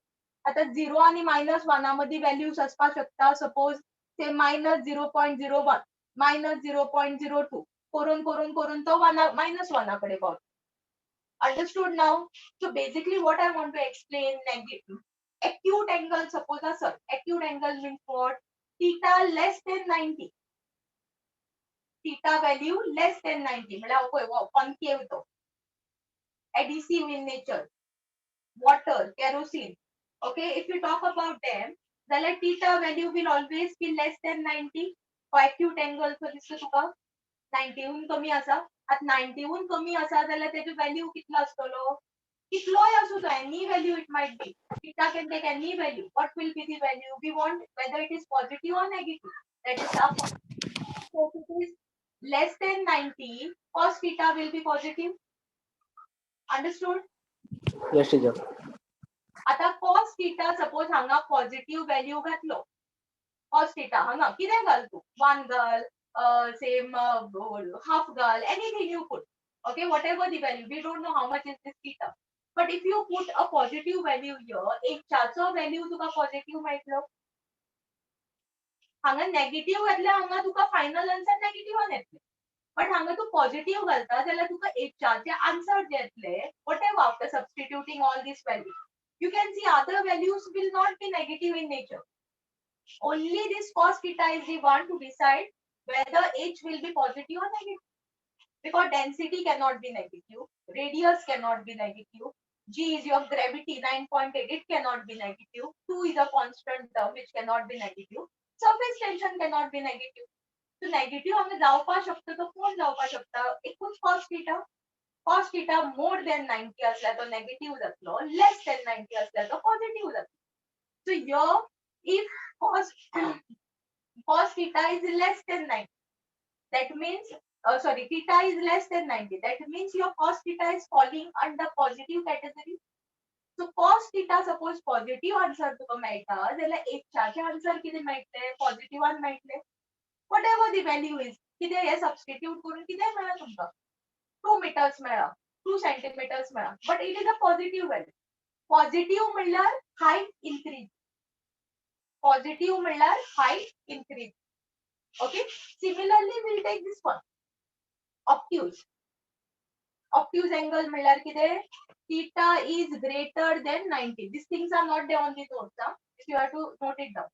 आता 0 आणि -1 मध्ये व्हॅल्यूज असपाक शकता. सपोज ते -0.01, -0.02 करून करून करून तो -1 कडे पावता. Understood now? So basically what I want to explain, negative. Acute angle, suppose sir, acute angle means what? Theta less than 90. Theta value less than 90. मतलब concave तो. Adhesive in nature. Water, kerosene. Okay, if you talk about them, the theta value will always be less than 90. Acute angle so दिसतो तुका 90 हून कमी असा. आता 90 हून कमी असा जाल्यार त्याची व्हॅल्यू कितलो असतलो? कितलोय असू दे, any value it might be. Theta can take any value. What will be the value? We want whether it is positive or negative. That is our point. So if it is less than 90, cos theta will be positive. Understood? Yes, teacher. आता cos theta suppose हांगा positive value घातलो. Cos theta हांगा कितें घाल तू? 1 घाल, same half घाल, anything you put. Okay, whatever the value. We don't know how much is this theta. But if you put a positive value here, एक चाचो value तुका positive मेळटलो. हांगा negative घातल्यार हांगा तुका final answer negative येतले. पण हांगा तू पॉझिटिव्ह घालता जाल्यार तुका एक चारचे आन्सर जे येतले, whatever after substituting all these values, you can see other values will not be negative in nature. Only this cos theta is the one to decide whether h will be positive or negative. Because density cannot be negative, radius cannot be negative, g is your gravity 9.8, it cannot be negative, 2 is a constant term which cannot be negative, surface tension cannot be negative. So negative आम्ही जावपा शकतो तो कोण जावपा शकता? एकूच cos theta. Cos theta more than 90 असला तो negative जातलो, less than 90 असला तो positive जातलो. So here if cos theta is less than 90, that means theta is less than 90, that means your cos theta is falling under positive category. So cos theta suppose positive answer तुका मेळटा जाल्यार एक चाचे answer कितें मेळटले? पॉझिटिव्हान मेळटले. Whatever the value is, कितें हे substitute करून कितें मेळा तुमका? 2 meters मेळा, 2 centimeters मेळा, but it is a positive value. Positive म्हणल्यार height increase. Positive म्हणल्यार height increase. Okay. Similarly, we'll take this one. Obtuse. Obtuse angle म्हणल्यार कितें? Theta is greater than 90. These things are not there on the notes. If you have to note it down.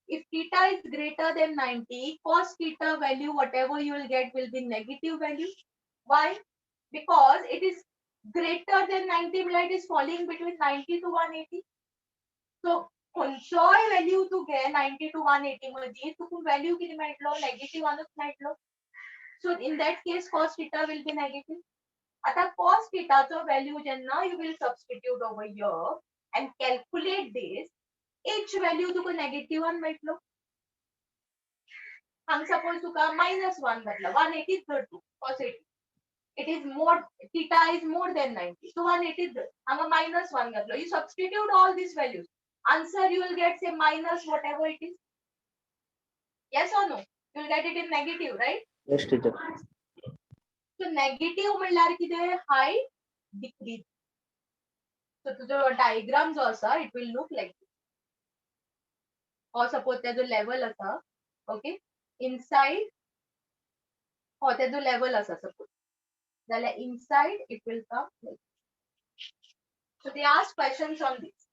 If theta is greater than 90, cos theta value, whatever you will get, will be negative value. Why? Because it is greater than 90, it is falling between 90 to 180. So, खंयचोय value तू घे 90 to 180 मध्ये, तुका value किती मेळटलो? Negative वानच मेळटलो. So, in that case, cos theta will be negative. आता cos theta चो value जेन्ना you will substitute over here and calculate this, h value तुका negative वन मेळटलो. हांगा suppose तुका -1 घातला, 180 धर तू, cos 80. It is more, theta is more than 90. So 180 धर. हांगा -1 घातलो. You substitute all these values. Answer you will get say minus whatever it is. Yes or no? You will get it in negative, right? Yes, teacher. So negative म्हणल्यार कितें? Height decrease. So तुझो diagram जो असा, it will look like this. Or suppose त्याचो level असा, okay? Inside, or त्याचो level असा suppose. Then inside it will come like this. So they ask questions on this.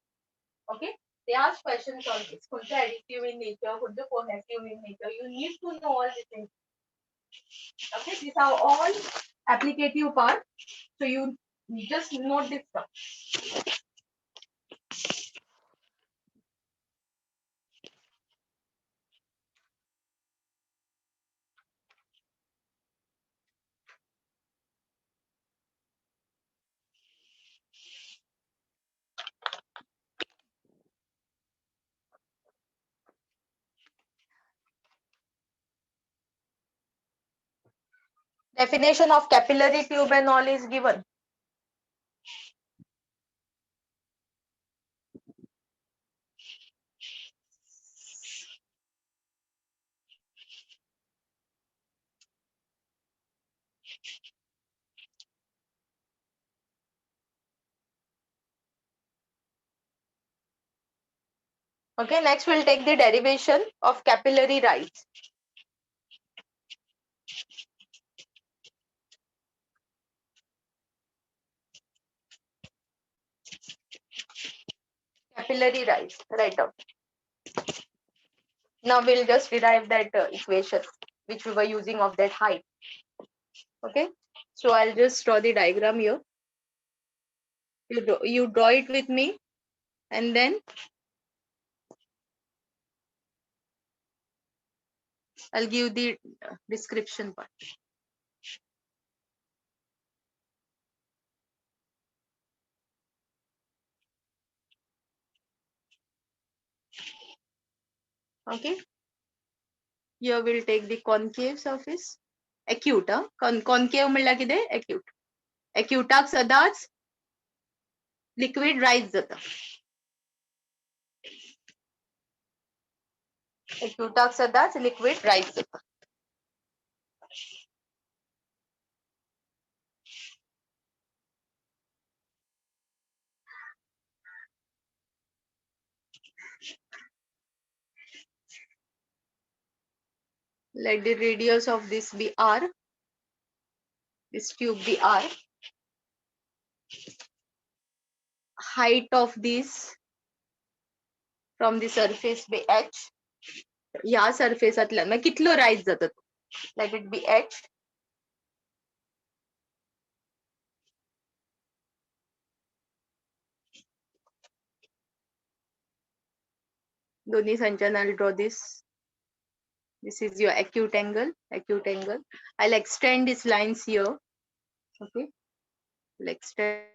Okay? They ask questions on this. Who's additive in nature, who's the cohesive in nature. You need to know all these things. Okay, these are all applicative part. So you just note this stuff. Definition of capillary tube and all is given. Okay, next we'll take the derivation of capillary rise. Capillary rise, write out. Now we'll just derive that equation which we were using of that height. Okay, so I'll just draw the diagram here. You draw it with me, and then I'll give the description part. Okay, here we'll take the concave surface. Acute, concave म्हणला किती acute. Acutaक सदाच liquid rise जातं. Acutaक सदाच liquid rise जातं. Let the radius of this be r. This tube be r. Height of this from the surface be h. या सर्फेसातल्यान मग कितलो rise जाता तो. Let it be h. दोन्ही संचान I'll draw this. This is your acute angle. Acute angle. I'll extend these lines here. Okay. I'll extend.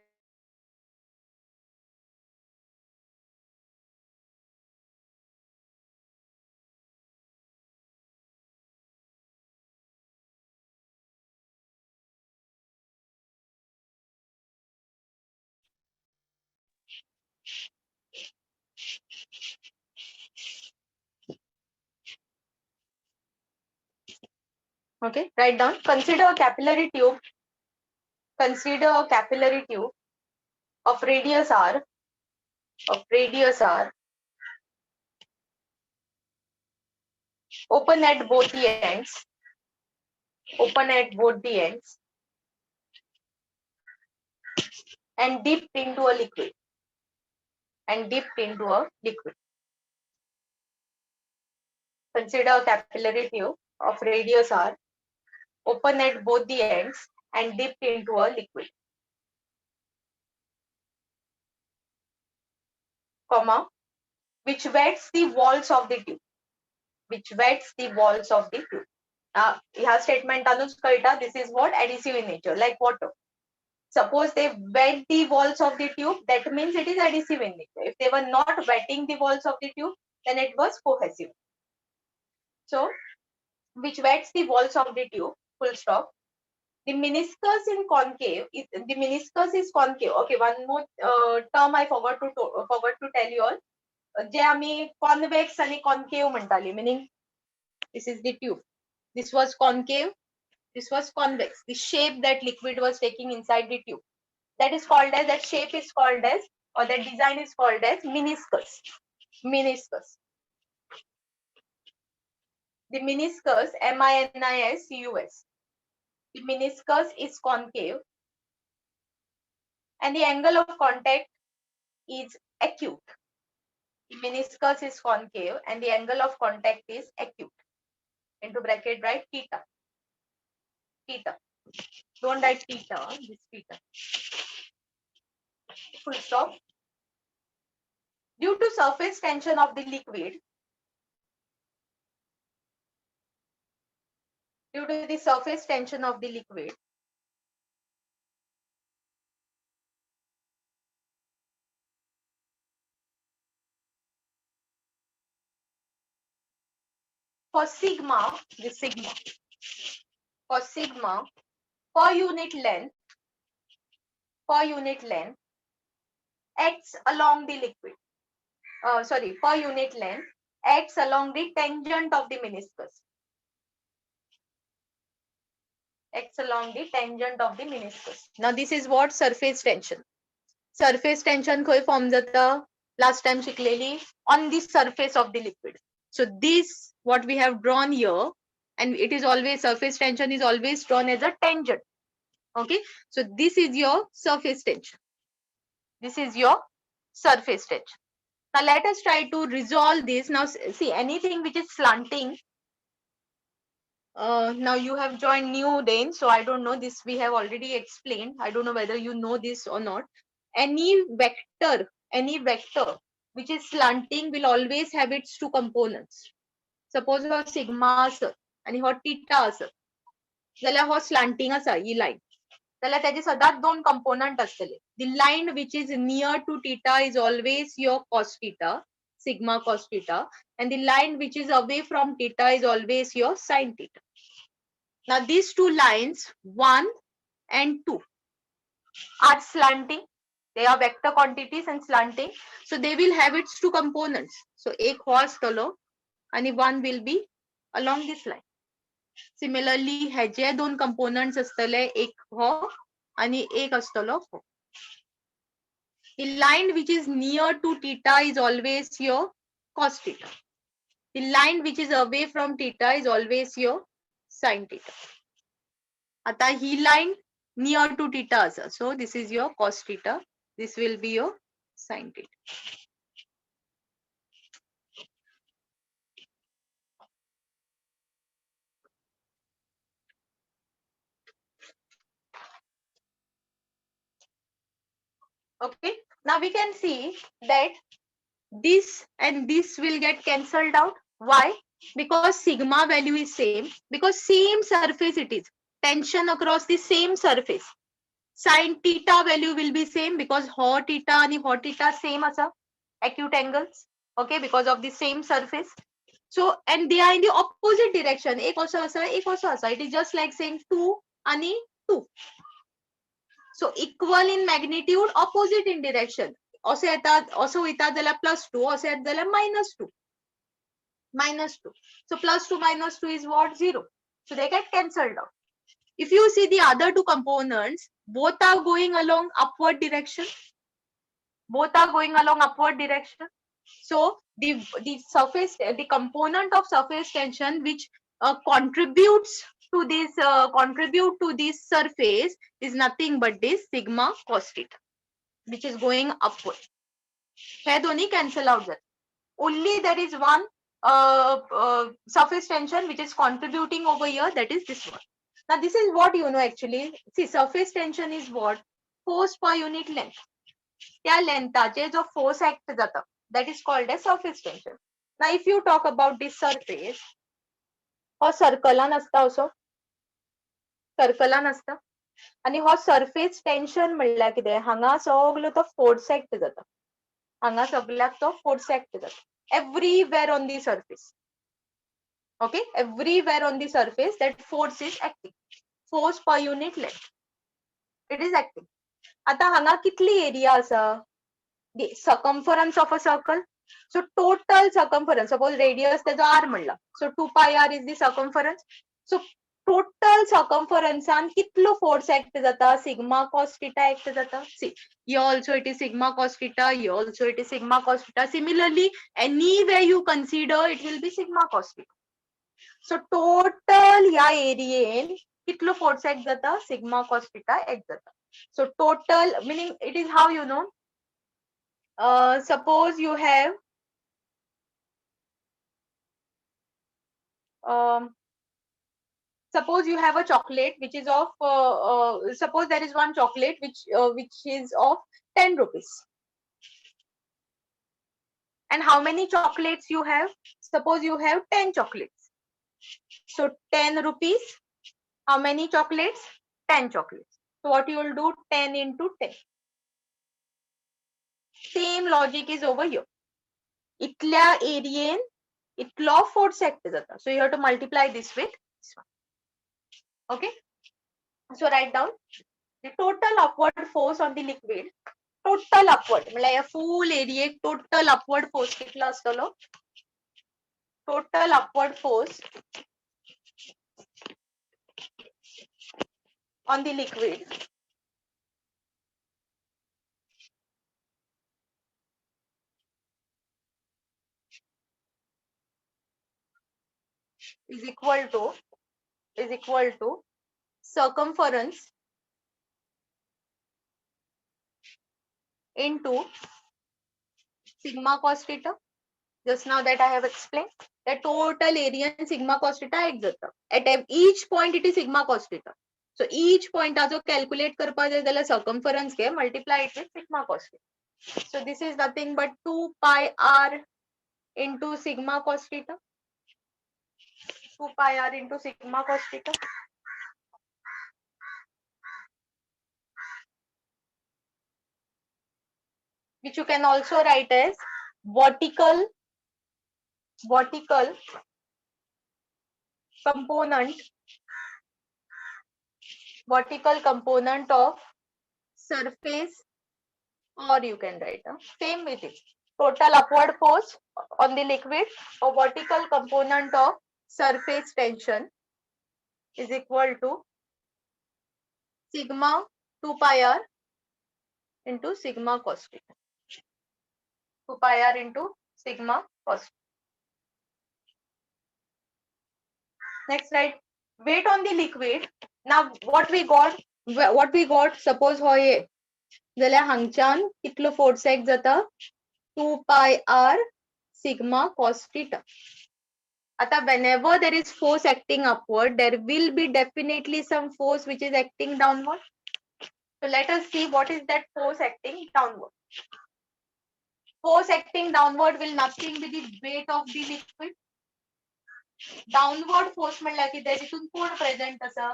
Okay. Write down. Consider a capillary tube. Consider a capillary tube of radius r. Of radius r. Open at both the ends. Open at both the ends. And dipped into a liquid. And dipped into a liquid. Consider a capillary tube of radius r. Open at both the ends and dipped into a liquid. Comma, which wets the walls of the tube. Which wets the walls of the tube. ह्या स्टेटमेंटानूच कळटा this is what adhesive in nature, like water. Suppose they wet the walls of the tube, that means it is adhesive in nature. If they were not wetting the walls of the tube, then it was cohesive. So, which wets the walls of the tube, full stop. The meniscus in concave is the meniscus is concave. Okay, one more term I forgot to tell you all. जे आम्ही convex आणि concave म्हणताली, meaning this is the tube. This was concave. This was convex. The shape that liquid was taking inside the tube. That is called as, that shape is called as, or that design is called as meniscus. Meniscus. The meniscus, M-I-N-I-S-C-U-S. The meniscus is concave and the angle of contact is acute. The meniscus is concave and the angle of contact is acute. Into bracket write theta. Theta. Don't write theta, this theta. Full stop. Due to surface tension of the liquid, for sigma, per unit length acts along the liquid. Per unit length acts along the tangent of the meniscus. Acts along the tangent of the meniscus. Now this is what surface tension. Surface tension खय form जाता? Last time शिकलेली on the surface of the liquid. So this what we have drawn here, and it is always surface tension is always drawn as a tangent. Okay, so this is your surface tension. This is your surface tension. Now let us try to resolve this. Now see, anything which is slanting. Now you have joined new then, so I don't know, this we have already explained. I don't know whether you know this or not. Any vector which is slanting will always have its two components. Suppose हो sigma असं आणि हो theta असं, जाल्यार हो slanting असा ही line. त्याला त्याचे सदांच दोन component असतले. The line which is near to theta is always your cos theta, sigma cos theta, and the line which is away from theta is always your sin theta. Now these two lines, 1 and 2, are slanting. They are vector quantities and slanting. So they will have its two components. So एक हो असतलो आणि one will be along this line. Similarly, हेजे दोन components असतले, एक हो आणि एक असतलो हो. The line which is near to theta is always your cos theta. The line which is away from theta is always your sin theta. आता ही line near to theta असा. So this is your cos theta. This will be your sin theta. Okay. Now we can see that this and this will get cancelled out. Why? Because sigma value is same. Because same surface it is. Tension across the same surface. Sin theta value will be same because ho theta and ho theta same asa acute angles. Okay, because of the same surface. So and they are in the opposite direction. एक also asa, एक also asa. It is just like saying 2 and 2. So equal in magnitude, opposite in direction. Also येतात जाल्यार +2, also येतात जाल्यार -2. -2. So +2 -2 is what? 0. So they get cancelled out. If you see the other two components, both are going along upward direction. Both are going along upward direction. So the component of surface tension which contributes to this surface is nothing but this sigma cos theta, which is going upward. हे दोन्ही cancel out जातात. Only there is one surface tension which is contributing over here, that is this one. Now this is what you know actually. See, surface tension is what? Force per unit length. त्या लेंथाचे जो force act जाता, that is called as surface tension. Now if you talk about this surface, हो सर्कलान असता असो, सर्कलान असता, आणि हो surface tension म्हणल्यार कितें? हांगा सगळो तो force act जाता. हांगा सगळ्याक तो force act जाता. Everywhere on the surface. Okay, everywhere on the surface that force is acting. Force per unit length. It is acting. आता हांगा कितली area असा? The circumference of a circle. So total circumference, suppose radius तेजो r म्हणला. So 2 pi r is the circumference. So total circumference and कितलो force act जाता? Sigma cos theta act जाता. See, here also it is sigma cos theta, here also it is sigma cos theta. Similarly, anywhere you consider it will be sigma cos theta. So total या एरियेन कितलो force act जाता? Sigma cos theta act जाता. So total meaning it is how you know. Suppose you have a chocolate which is of suppose there is one chocolate which is of 10 rupees. And how many chocolates you have? Suppose you have 10 chocolates. So 10 rupees. How many chocolates? 10 chocolates. So what you will do? 10 into 10. Same logic is over here. Itल्या एरियेन इतलो force act जाता. So you have to multiply this with this one. Okay. So write down the total upward force on the liquid. Total upward म्हणजे या full area total upward force कितला असतलो? Total upward force on the liquid is equal to circumference into sigma cos theta. Just now that I have explained, the total area and sigma cos theta एक जाता. At each point it is sigma cos theta. So each point जो calculate करपा जाय जाल्यार circumference के multiply it with sigma cos theta. So this is nothing but 2 pi r into sigma cos theta. 2 pi r into sigma cos theta. Which you can also write as vertical component of surface, or you can write same with it, total upward force on the liquid or vertical component of surface tension is equal to sigma 2 pi r into sigma cos theta. 2 pi r into sigma cos theta. Next, right, weight on the liquid. Now what we got, suppose hoye जाल्यार हांगच्यान कितलो force act जाता 2 pi r sigma cos theta. आता whenever there is force acting upward, there will be definitely some force which is acting downward. So let us see what is that force acting downward. Force acting downward will nothing be the weight of the liquid. Downward force म्हणला की त्याच्यातून कोण present असा,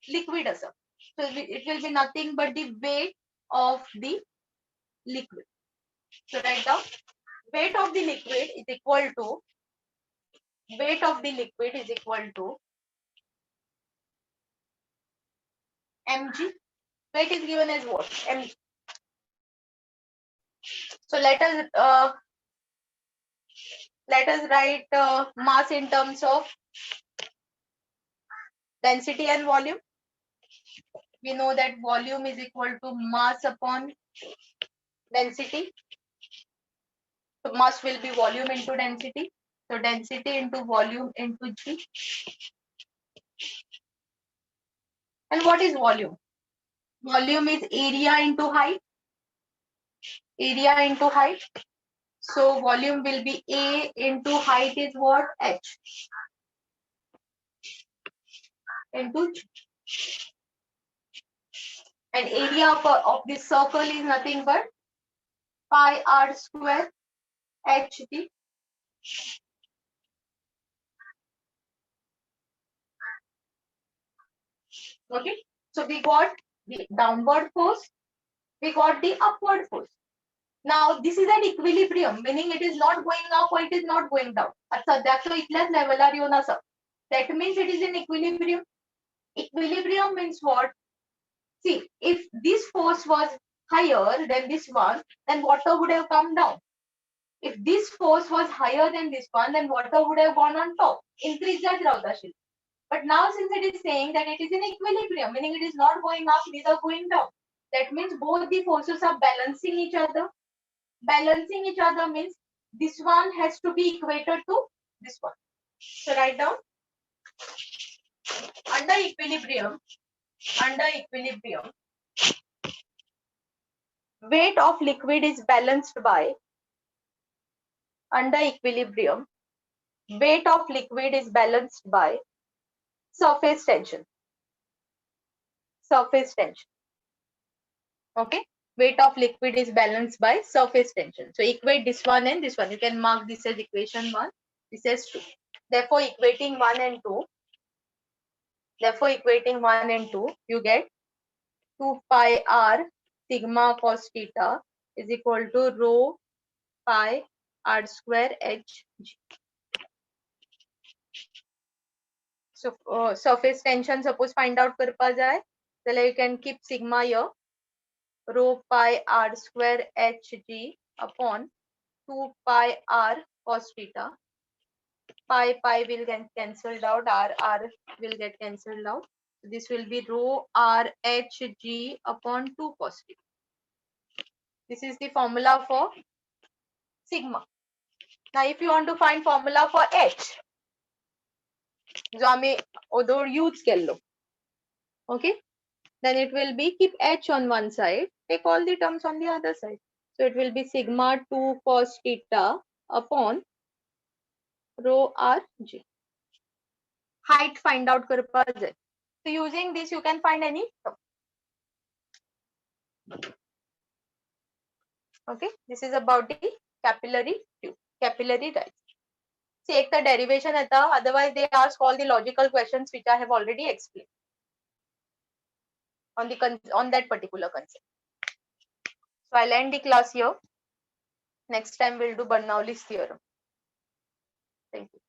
liquid असा. So it will be nothing but the weight of the liquid. So write down weight of the liquid is equal to mg. Weight is given as what? Mg. So let us write mass in terms of density and volume. We know that volume is equal to mass upon density. So mass will be volume into density. So density into volume into G. And what is volume? Volume is area into height. Area into height. So volume will be A into height is what? H. Into G. And area of this circle is nothing but pi r square hd. Okay, so we got the downward force, we got the upward force. Now this is an equilibrium, meaning it is not going up or it is not going down. That's why level are you nasa. That means it is in equilibrium. Equilibrium means what? See, if this force was higher than this one, then water would have come down. If this force was higher than this one, then water would have gone on top. Increase that Raudashil. But now since it is saying that it is in equilibrium, meaning it is not going up, neither going down. That means both the forces are balancing each other. Balancing each other means this one has to be equated to this one. So write down under equilibrium, weight of liquid is balanced by, under equilibrium, weight of liquid is balanced by surface tension. Surface tension. Okay, weight of liquid is balanced by surface tension. So equate this one and this one. You can mark this as equation 1, this as 2. Therefore equating 1 and 2, you get 2 pi r sigma cos theta is equal to rho pi r square h g. So surface tension suppose find out करपा जाए, then you can keep sigma here. Rho pi r square hg upon 2 pi r cos theta. Pi will get cancelled out, r will get cancelled out. This will be rho r h g upon 2 cos theta. This is the formula for sigma. Now if you want to find formula for h, जो आम्ही अगोदर use केल्लो, okay, then it will be keep h on one side, take all the terms on the other side. So it will be sigma 2 cos theta upon rho r g. Height find out करपा जाय. So using this you can find any term. Okay, this is about the capillary tube, capillary rise. See, एक तर derivation येता, otherwise they ask all the logical questions which I have already explained on that particular concept. So I'll end the class here. Next time we'll do Bernoulli's theorem. Thank you.